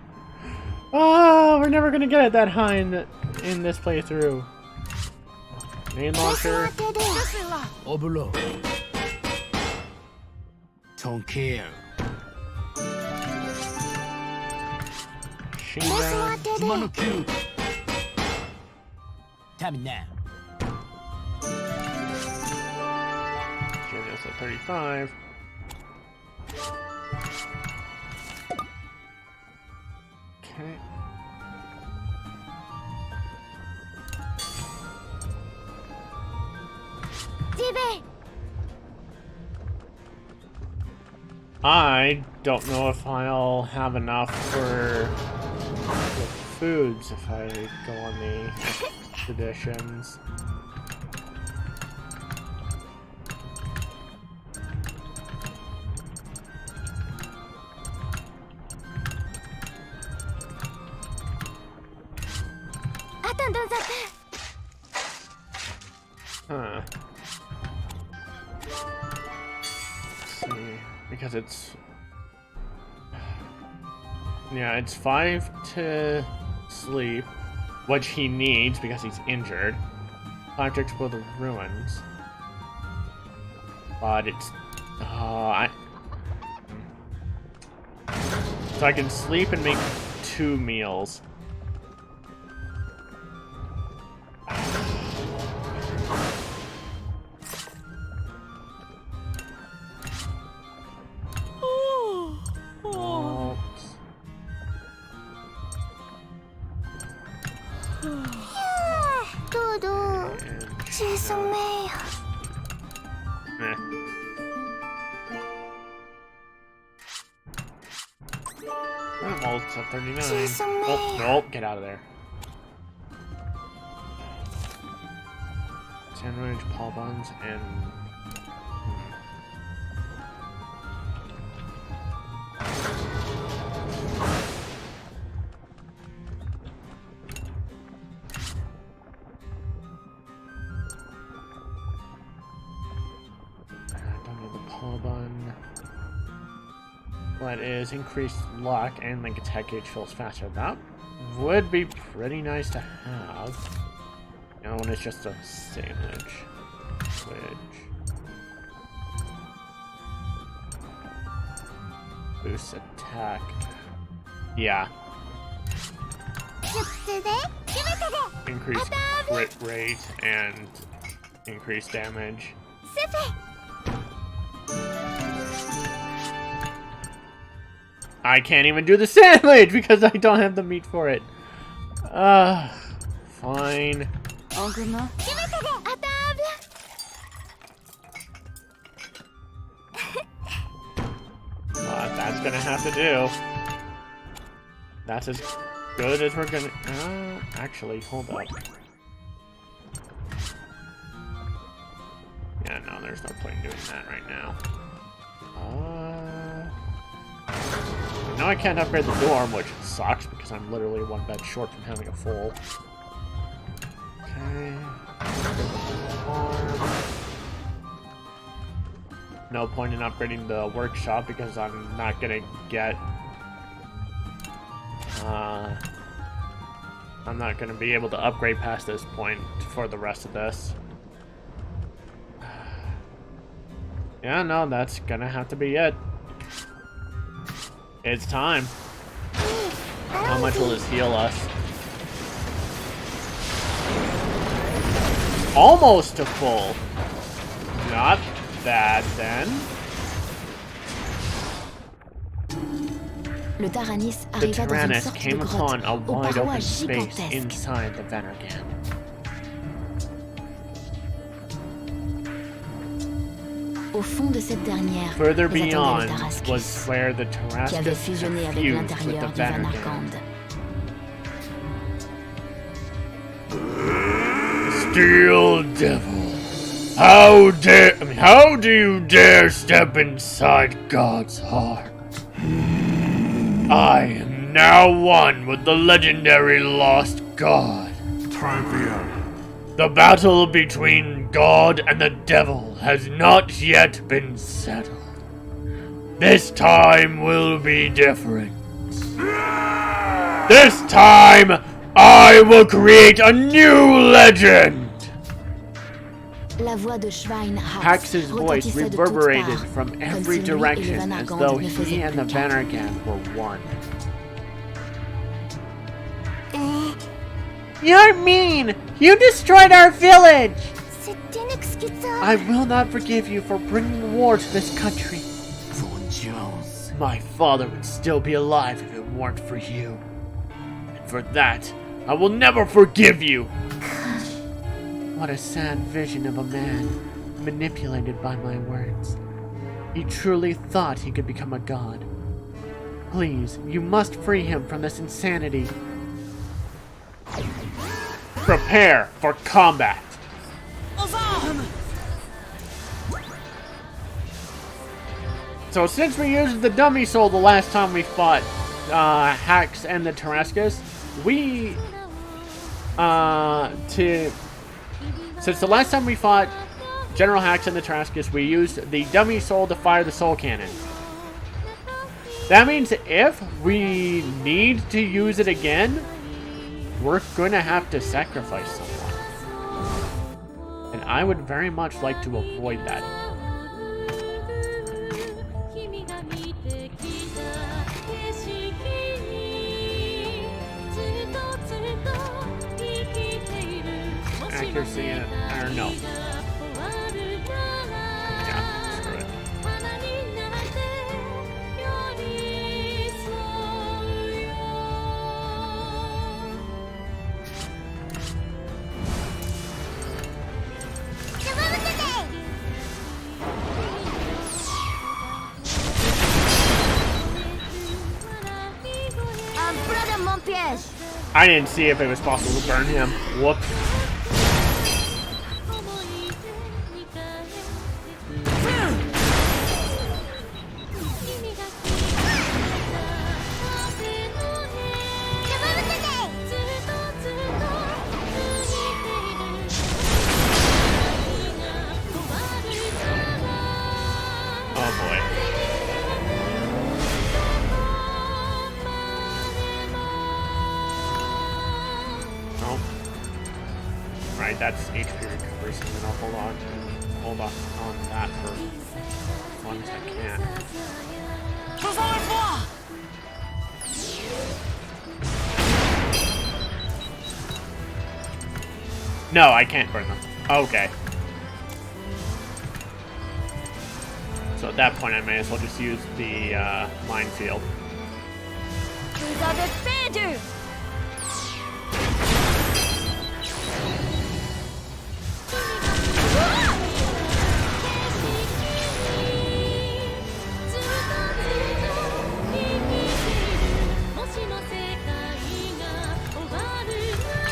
Oh, we're never gonna get it that high in this playthrough. Main launcher. Au boulot. Don't care. Machine gun. Je m'en occupe. Time now. That's at 35. Okay. I don't know if I'll have enough for the foods if I go on the expeditions. Huh. Let's see, because it's... Yeah, it's 5 to sleep, which he needs because he's injured. 5 to explore the ruins. But it's... So I can sleep and make 2 meals. Oh, it's at 39. Oh, nope, get out of there. Sandwich, paw buns, and... don't need the paw bun. That is increased luck and like attack gauge fills faster. That would be pretty nice to have. You know, when it's just a sandwich. Boost attack. Yeah. Increase crit rate and increase damage. I can't even do the sandwich because I don't have the meat for it. Fine. But that's gonna have to do. That's as good as we're gonna... actually, hold up. Yeah, no, there's no point in doing that right now. Now I can't upgrade the dorm, which sucks because I'm literally one bed short from having a full. Okay. No point in upgrading the workshop because I'm not gonna get I'm not going to be able to upgrade past this point for the rest of this. Yeah, no, that's gonna have to be it. It's time. How much will this heal us? Almost to full. Not bad then. Le Taranis The arriva dans une Tyrannus sorte came de upon grotte a aux wide open parois space gigantesques. inside the Venergan. Au fond de cette dernière, Further les attendait beyond le Tarascus, was where the qui avait Tarascus fusionné avec fused with l'intérieur the du Van Venergan. Arkand. Steel Devil, how do you dare step inside God's heart? I am now one with the legendary lost god. The battle between God and the devil has not yet been settled. This time will be different. This time, I will create a new legend! La voix de Schweinhax Hax's voice retentissait de toutes reverberated parts, from comme every si lui et le direction Van as Arkand though ne he faisaient and the plus qu'un. Venergan were one. You're mean! You destroyed our village! C'est inexcusable. I will not forgive you for bringing war to this country. Vengeance. My father would still be alive if it weren't for you. And for that, I will never forgive you! What a sad vision of a man manipulated by my words. He truly thought he could become a god. Please, you must free him from this insanity. Prepare for combat! Aux armes! So since we used the dummy soul the last time we fought Hax and the Tarascus, since the last time we fought General Hax and the Tarascus, we used the dummy soul to fire the soul cannon. That means if we need to use it again, we're going to have to sacrifice someone. And I would very much like to avoid that. Accuracy, or no. Yeah, screw it. Un peu de mon piège. I didn't see if it was possible to burn him. Whoops. Oh boy. Oh. Right, that's HP recovery, so then I'll hold on that for as long as I can. Faisons effort! No, I can't burn them. Okay. So at that point, I may as well just use the minefield. Vous avez perdu.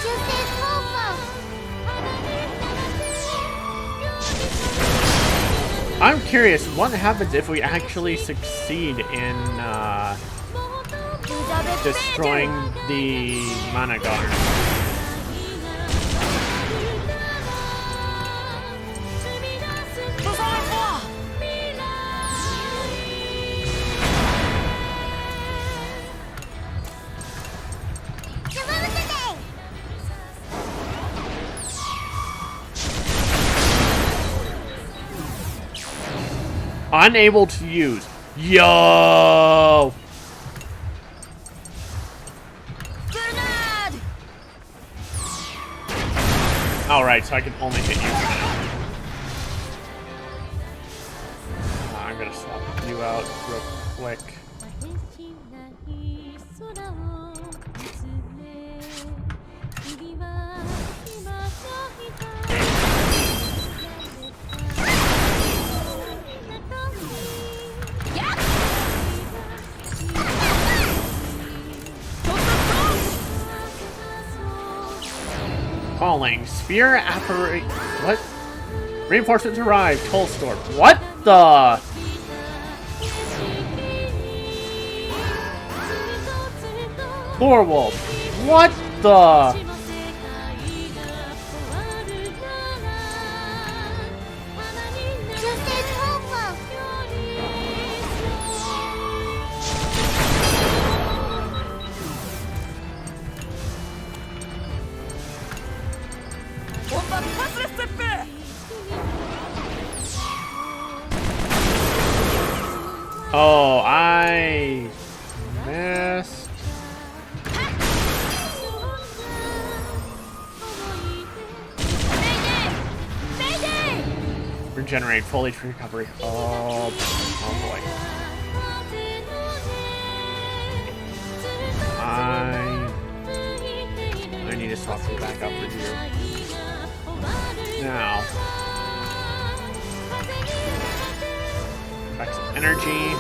Je fais trop fort. I'm curious, what happens if we actually succeed in Vous avez destroying the Managar? Faisons effort! Je vais vous aider. unable to use. Yo! Grenade! Alright, so I can only hit you now. I'm gonna swap you out real quick. Calling. Sphere apparate. What? Reinforcements arrived. Toll storm. What the? Thorwolf. What the? Oh, I missed. Regenerate, full HP recovery. Oh boy. I need to swap you back up for you. Now. Back some energy.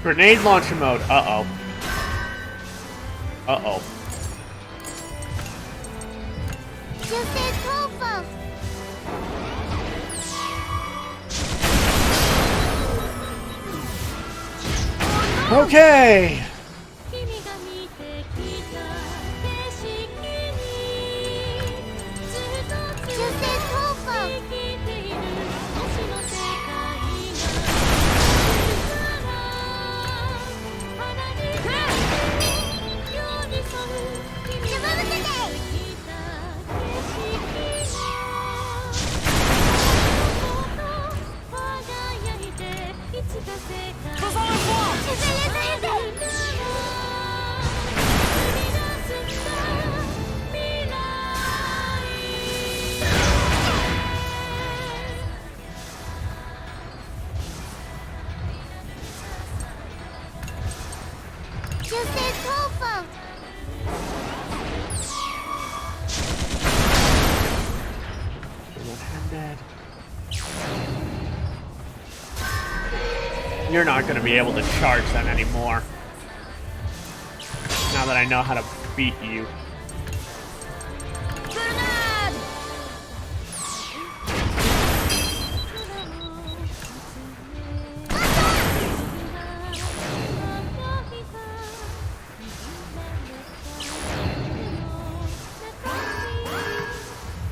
Grenade launcher mode. Uh-oh. Uh-oh. Okay. You're not going to be able to charge that anymore. Now that I know how to beat you.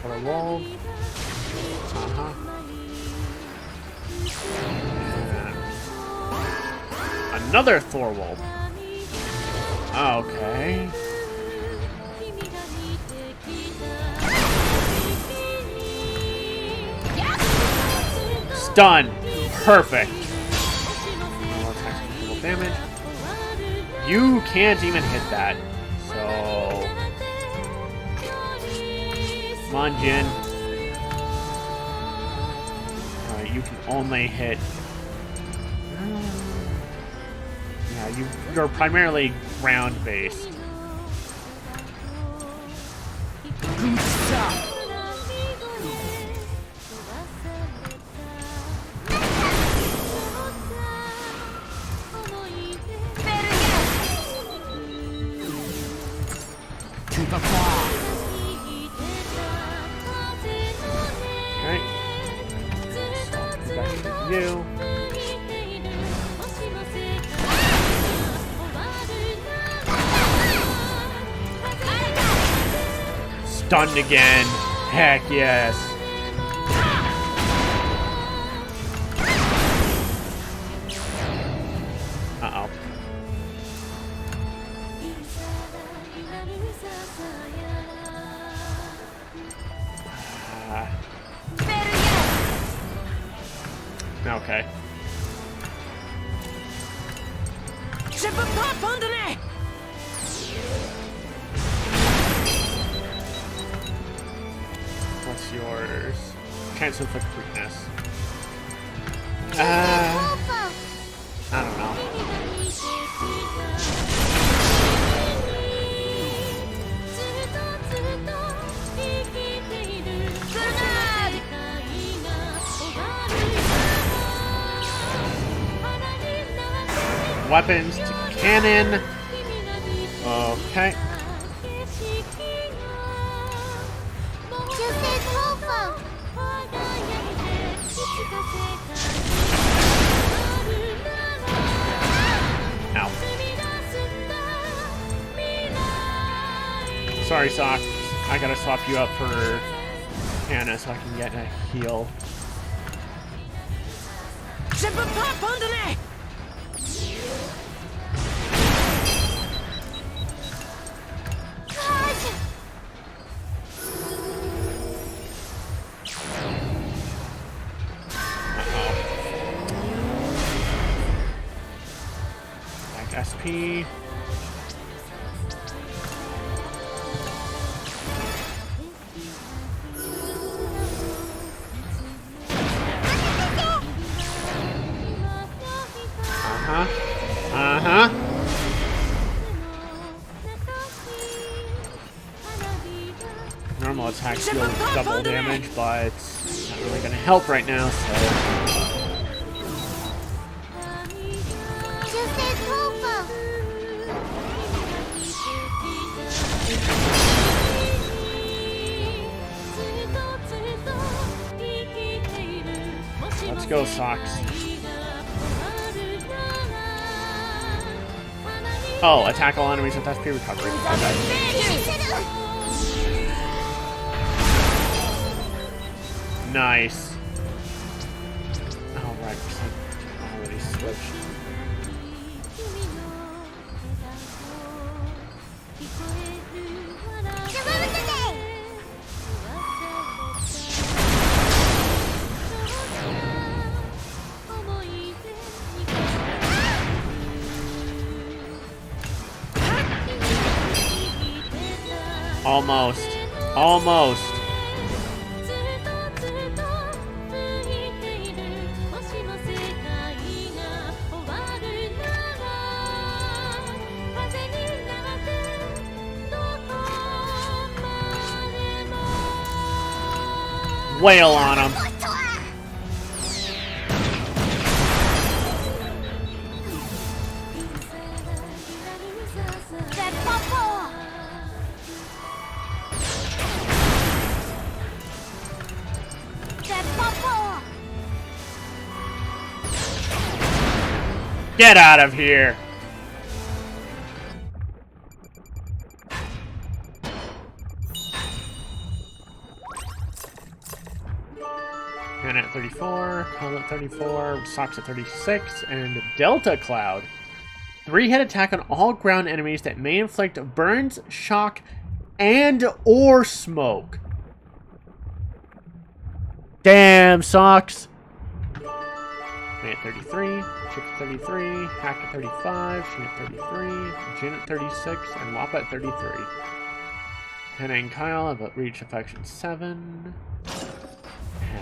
For a wall. Another Thorwolf. Okay. Stun. Perfect. Damage. You can't even hit that. So. Come on, Jin. Alright, you can only hit. Yeah, you're primarily ground-based. Okay. Back to you. Stunned again. Heck yes. Okay. Je peux pas abandonner. What's yours? Chance of weakness. I don't know. Weapons to cannon. Okay. Ow. Sorry, Sock. I gotta swap you up for Anna so I can get a heal. Je peux pas abandonner. SP. Normal attack deal double damage, but it's not really gonna help right now, so. Let's go, Socks. Oh, attack all enemies with SP recovery. Okay. Nice. Oh, right, because I already switched. Almost. Almost. Wail on him. Get out of here! And at 34, Cloud at 34, Socks at 36, and Delta Cloud. 3-hit attack on all ground enemies that may inflict burns, shock, and or smoke. Damn, Socks! Me at 33, Chick at 33, Hack at 35, Sheen at 33, Jin at 36, and Wappa at 33. Hannah and Kyle have reached affection 7.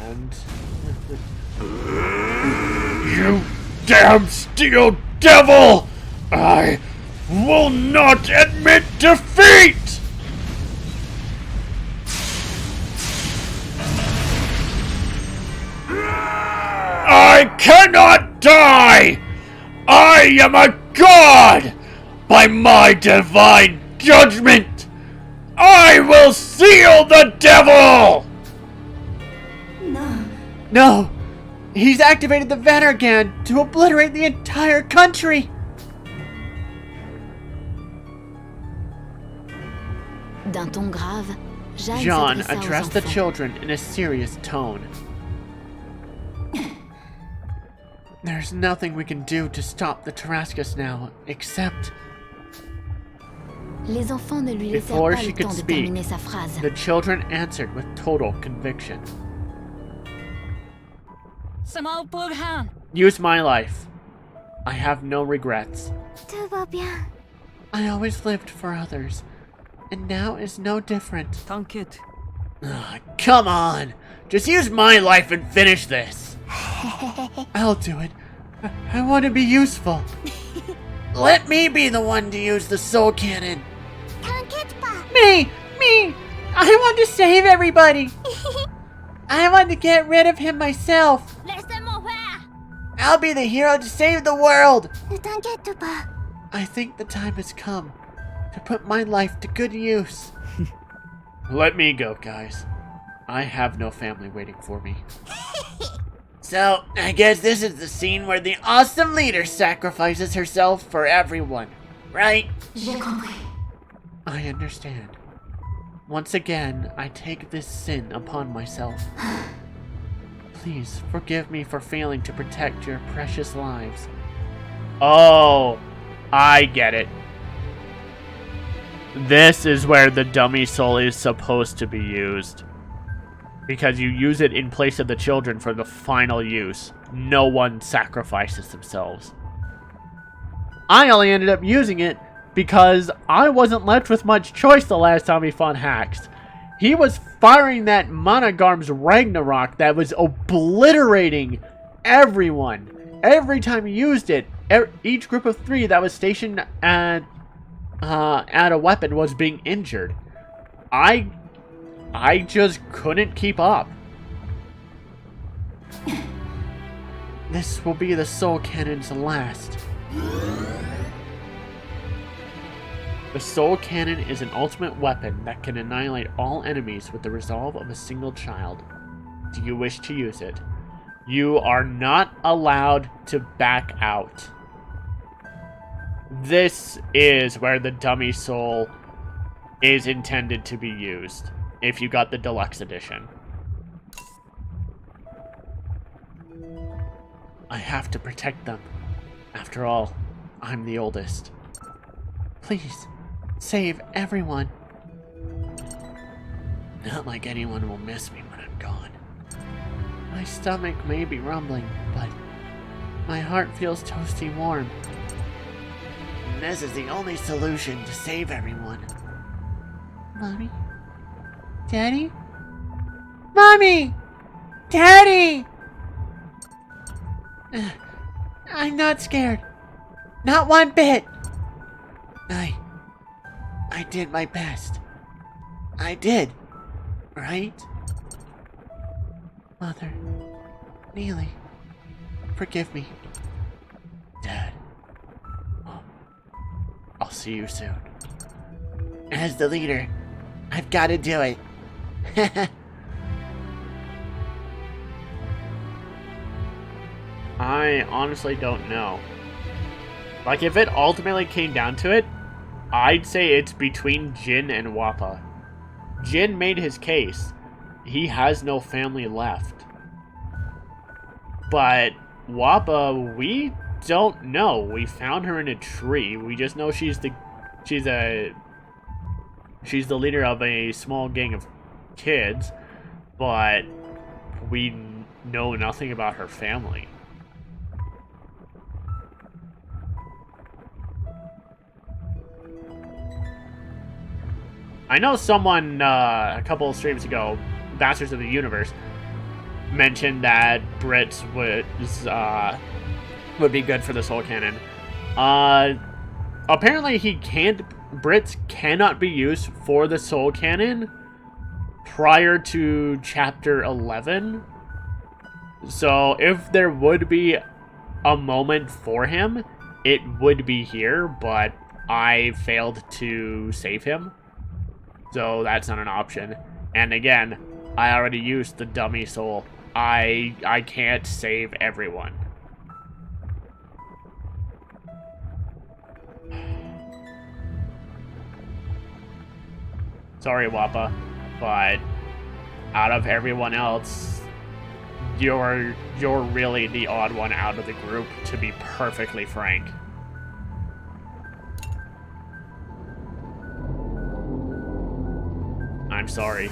And... You damn steel devil! I will not admit defeat! I cannot die! I am a god! By my divine judgment, I will seal the devil! No! He's activated the Vanargan to obliterate the entire country! D'un ton grave, Jean addressed the children in a serious tone. There's nothing we can do to stop the Tarascus now, except... Les enfants ne lui laissèrent Before pas she le could temps de speak, terminer sa phrase. the children answered with total conviction. Ça m'a pour rien. Use my life. I have no regrets. Tout va bien. I always lived for others, and now is no different. T'inquiète. Come on! Just use my life and finish this! I'll do it. I want to be useful. Let me be the one to use the soul cannon! T'inquiète pas. Me! I want to save everybody! I want to get rid of him myself! Laissez-moi faire. I'll be the hero to save the world! Ne t'inquiète pas. I think the time has come to put my life to good use. Let me go, guys. I have no family waiting for me. So, I guess this is the scene where the awesome leader sacrifices herself for everyone, right? J'ai compris. I understand. Once again, I take this sin upon myself. Please forgive me for failing to protect your precious lives. Oh, I get it. This is where the dummy soul is supposed to be used. Because you use it in place of the children for the final use. No one sacrifices themselves. I only ended up using it because I wasn't left with much choice the last time we fought Hax. He was firing that Monogarm's Ragnarok that was obliterating everyone. Every time he used it, each group of 3 that was stationed at a weapon was being injured. I just couldn't keep up. This will be the Soul Cannon's last. The Soul Cannon is an ultimate weapon that can annihilate all enemies with the resolve of a single child. Do you wish to use it? You are not allowed to back out. This is where the dummy soul is intended to be used, if you got the deluxe edition. I have to protect them. After all, I'm the oldest. Please, save everyone. Not like anyone will miss me when I'm gone. My stomach may be rumbling, but my heart feels toasty warm. This is the only solution to save everyone. Mommy? Daddy? Mommy! Daddy! I'm not scared. Not one bit. I did my best. I did. Right? Mother. Neely. Forgive me. Dad. Mom. I'll see you soon. As the leader, I've got to do it. I honestly don't know. Like, if it ultimately came down to it, I'd say it's between Jin and Wappa. Jin made his case. He has no family left. But Wappa, we don't know. We found her in a tree. We just know she's the leader of a small gang of kids, but we know nothing about her family. I know someone a couple of streams ago, Bastards of the Universe, mentioned that Brits would be good for the Soul Cannon. Apparently Brits cannot be used for the Soul Cannon prior to Chapter 11. So if there would be a moment for him, it would be here, but I failed to save him. So that's not an option. And again, I already used the dummy soul. I can't save everyone. Sorry, Wappa, but out of everyone else, you're really the odd one out of the group, to be perfectly frank. I'm sorry.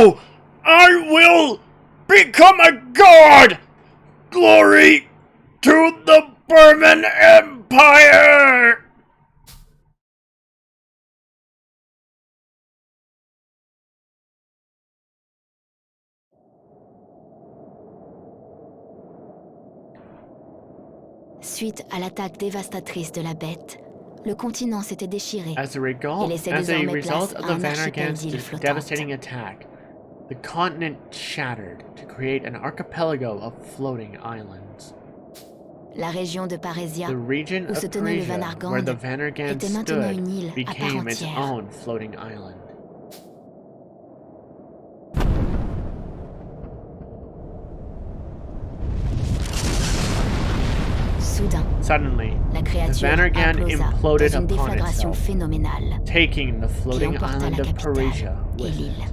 No! I will become a god! Glory to the Burman Empire! Suite à l'attaque dévastatrice de la bête, le continent s'était déchiré. As a Il laissait result désormais of place à the un archipel Vanargan's d'îles flottantes. devastating attack, the continent shattered to create an archipelago of floating islands. La région de Parésia, The region où se of tenait le Parisia, Vanargand, where the Vanargan était maintenant une île stood, à part became its entière. own floating island. Soudain, Suddenly, la the créature Vanargan implosa imploded dans une upon déflagration itself, phénoménale taking the qui floating emporta island la of capitale Parisia et with it. l'île.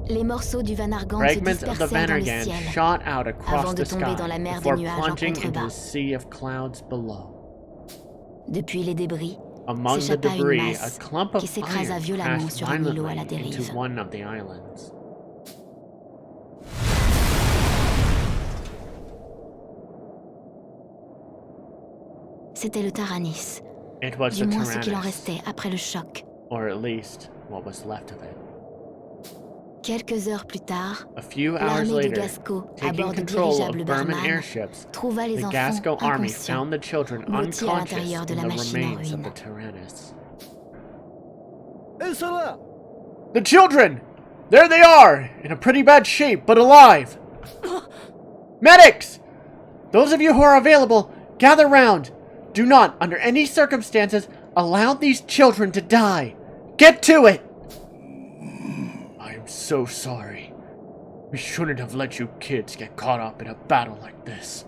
Les morceaux du Vanargand se Fragments of the dispersèrent dans le Vanargan ciel shot out across avant de the tomber dans la sky mer des before nuages en plunging into contrebas. the sea of clouds below. Depuis les débris, Among the s'échappa une debris, a masse clump of qui s'écrasa iron violemment crashed sur un îlot à la violently into dérive. one of the islands. C'était le Taranis, It was du the moins ce qu'il en Tyrannus, restait après le choc. or at least what was left of it. Quelques heures plus tard, A few hours l'armée de later, Gasco, à taking bord de control dirigeables of Burman Barman, airships, trouva les the enfants Gasco army inconscients, found the children blottis à unconscious l'intérieur de in la the machine en remains of ruine. the Tyrannus. Et cela? The children! There they are! In a pretty bad shape, but alive! Medics! Those of you who are available, gather round! Do not, under any circumstances, allow these children to die! Get to it! I am so sorry. We shouldn't have let you kids get caught up in a battle like this.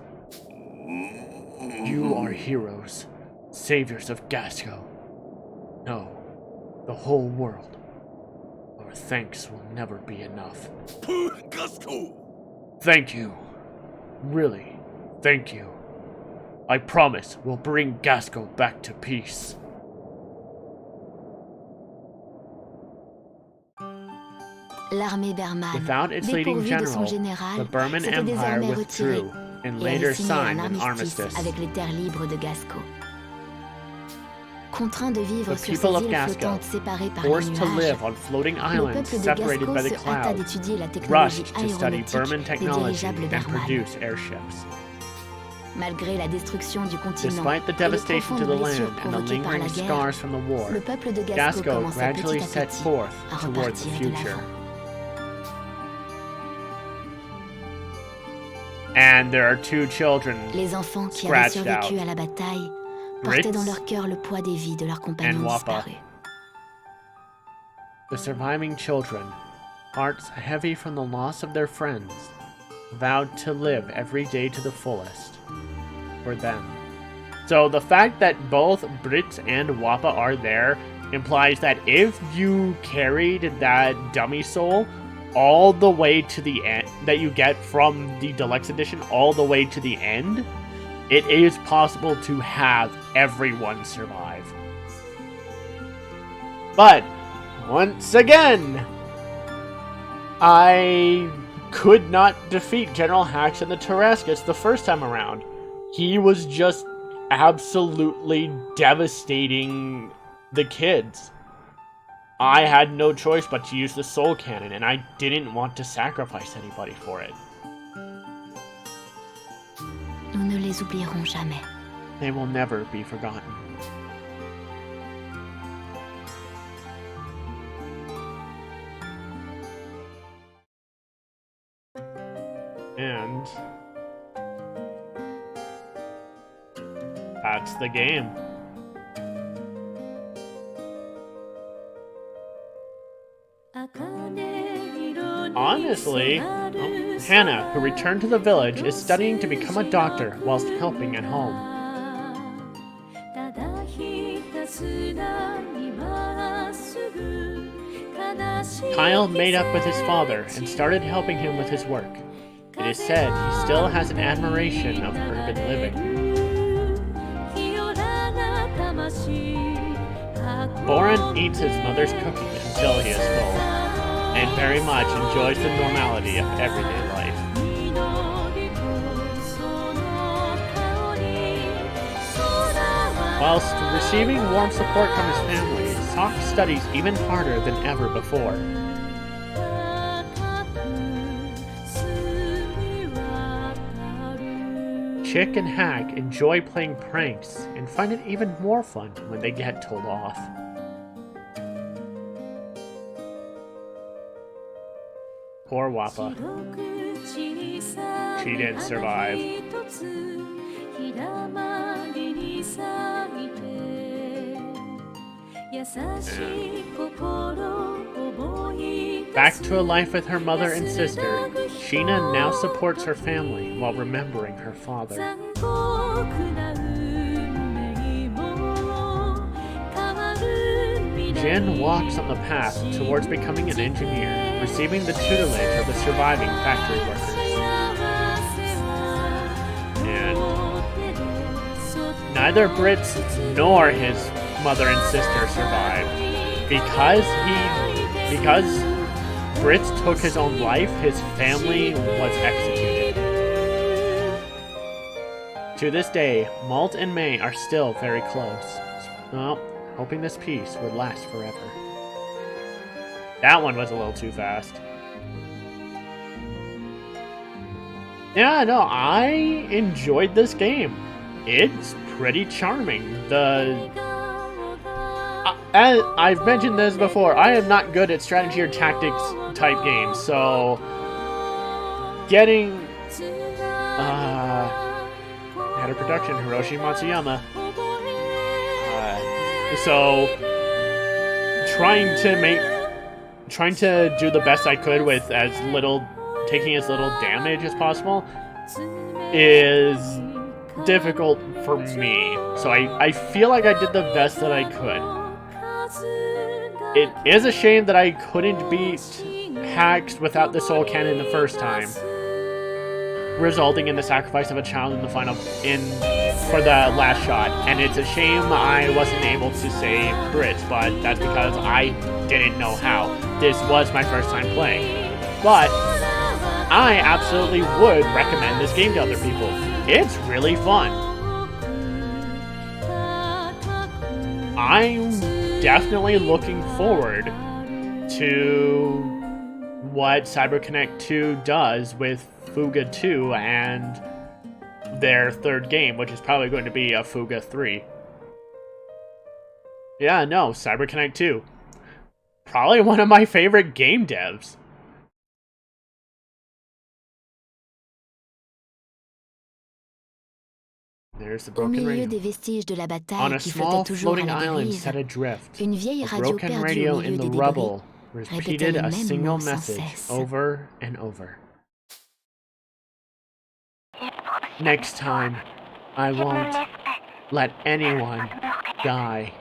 You are heroes, saviors of Gasco. No, the whole world. Our thanks will never be enough. Gasco! Thank you. Really, thank you. I promise we'll bring Gasco back to peace. L'armée Berman, Without its leading dépourvue de son general, général, the Burman s'était Empire désormais retirée withdrew and et avait later signé signed un an armistice armistice. avec les terres libres de Gasco. Contraints de vivre The sur people ces of îles Gasco, flottantes séparées par les forced to nuages, live on floating le islands peuple de separated Gasco by the se hâta clouds, d'étudier la technologie rushed to study aéronautique Burman des technology dirigeables and Berman. produce airships. Malgré la destruction du continent Despite the et les devastation to profondes the blessures land and the provoquées par la lingering guerre, scars from the war, le peuple de Gasco Gasco commença gradually petit à set petit forth à toward the repartir de future. l'avant. And there are two children, Les enfants qui avaient scratched survécu out. à la bataille portaient dans Brits leur cœur le poids des vies de leurs compagnons Wappa. disparus. The surviving children, hearts heavy from the loss of their friends, vowed to live every day to the fullest for them. So the fact that both Brits and Wappa are there implies that if you carried that dummy soul all the way to the end, that you get from the deluxe edition all the way to the end, it is possible to have everyone survive. But once again, I could not defeat General Hax and the Tarascus the first time around. He was just absolutely devastating the kids. I had no choice but to use the soul cannon, and I didn't want to sacrifice anybody for it. Nous ne les oublierons jamais. They will never be forgotten. And that's the game. Honestly, Hannah, who returned to the village, is studying to become a doctor whilst helping at home. Kyle made up with his father and started helping him with his work. It is said he still has an admiration of urban living. Boran eats his mother's cookies until he is full. and very much enjoys the normality of everyday life. Whilst receiving warm support from his family, Sock studies even harder than ever before. Chick and Hack enjoy playing pranks and find it even more fun when they get told off. Poor Wappa. She didn't survive. Back to a life with her mother and sister, Sheena now supports her family while remembering her father. Jin walks on the path towards becoming an engineer, receiving the tutelage of the surviving factory workers. And neither Brits nor his mother and sister survived. Because Brits took his own life, his family was executed. To this day, Malt and May are still very close. Well, hoping this peace would last forever. That one was a little too fast. Yeah, no, I enjoyed this game. It's pretty charming. As I've mentioned this before, I am not good at strategy or tactics type games, so getting head of production Hiroshi Matsuyama. So trying to do the best I could with taking as little damage as possible is difficult for me. So I feel like I did the best that I could. It is a shame that I couldn't beat Hacks without the soul cannon the first time, resulting in the sacrifice of a child in the final for the last shot. And it's a shame I wasn't able to save Brits, but that's because I didn't know how. This was my first time playing. But I absolutely would recommend this game to other people. It's really fun. I'm definitely looking forward to what CyberConnect 2 does with Fuga 2 and their third game, which is probably going to be a Fuga 3. Yeah, no, CyberConnect 2. Probably one of my favorite game devs. There's the Au broken milieu radio. des vestiges de la On bataille a qui small flottait toujours floating à la island dérive, set adrift, une vieille a radio broken perdue radio au in milieu the des débris rubble répétait repeated les a mêmes single mots sans message cesse. over and over. Next time, I won't let anyone die.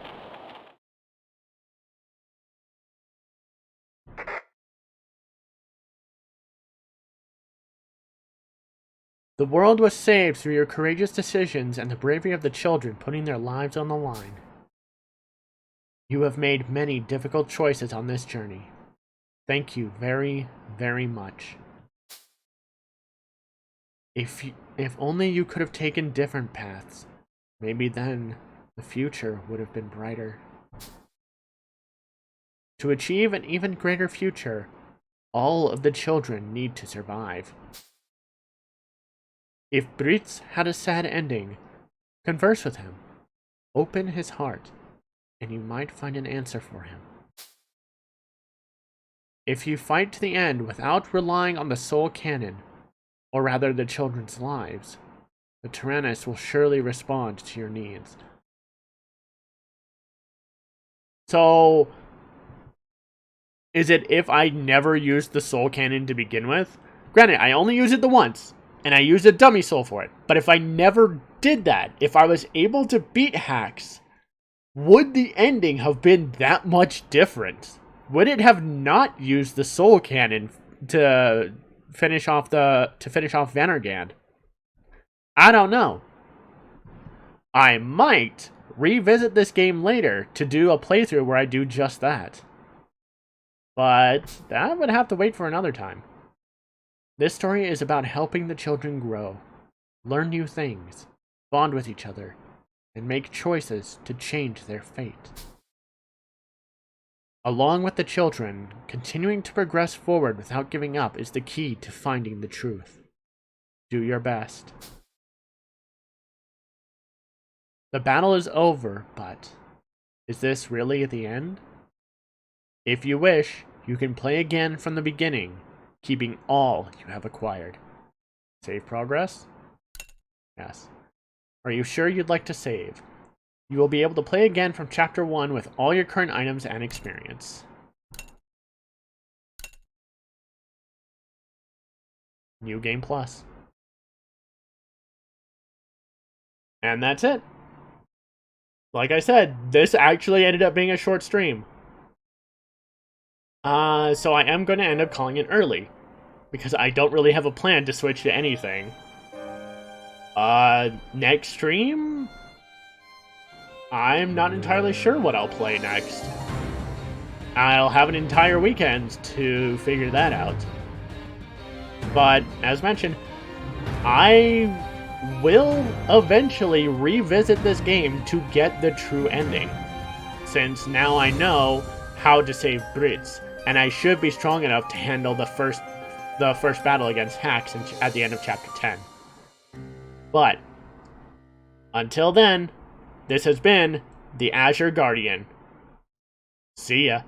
The world was saved through your courageous decisions and the bravery of the children putting their lives on the line. You have made many difficult choices on this journey. Thank you very, very much. If only you could have taken different paths, maybe then the future would have been brighter. To achieve an even greater future, all of the children need to survive. If Brits had a sad ending, converse with him. Open his heart, and you might find an answer for him. If you fight to the end without relying on the soul cannon, or rather the children's lives, the Tyrannus will surely respond to your needs. So, is it if I never used the soul cannon to begin with? Granted, I only used it the once, and I used a dummy soul for it. But if I never did that, if I was able to beat Hacks, would the ending have been that much different? Would it have not used the soul cannon to finish off Venergand? I don't know. I might revisit this game later to do a playthrough where I do just that. But that would have to wait for another time. This story is about helping the children grow, learn new things, bond with each other, and make choices to change their fate. Along with the children, continuing to progress forward without giving up is the key to finding the truth. Do your best. The battle is over, but is this really the end? If you wish, you can play again from the beginning, keeping all you have acquired. Save progress? Yes. Are you sure you'd like to save? You will be able to play again from Chapter 1 with all your current items and experience. New Game Plus. And that's it. Like I said, this actually ended up being a short stream. So I am going to end up calling it early, because I don't really have a plan to switch to anything. Next stream? I'm not entirely sure what I'll play next. I'll have an entire weekend to figure that out. But, as mentioned, I will eventually revisit this game to get the true ending, since now I know how to save Brits, and I should be strong enough to handle the first battle against Hax at the end of Chapter 10. But, until then, this has been the Azure Guardian. See ya.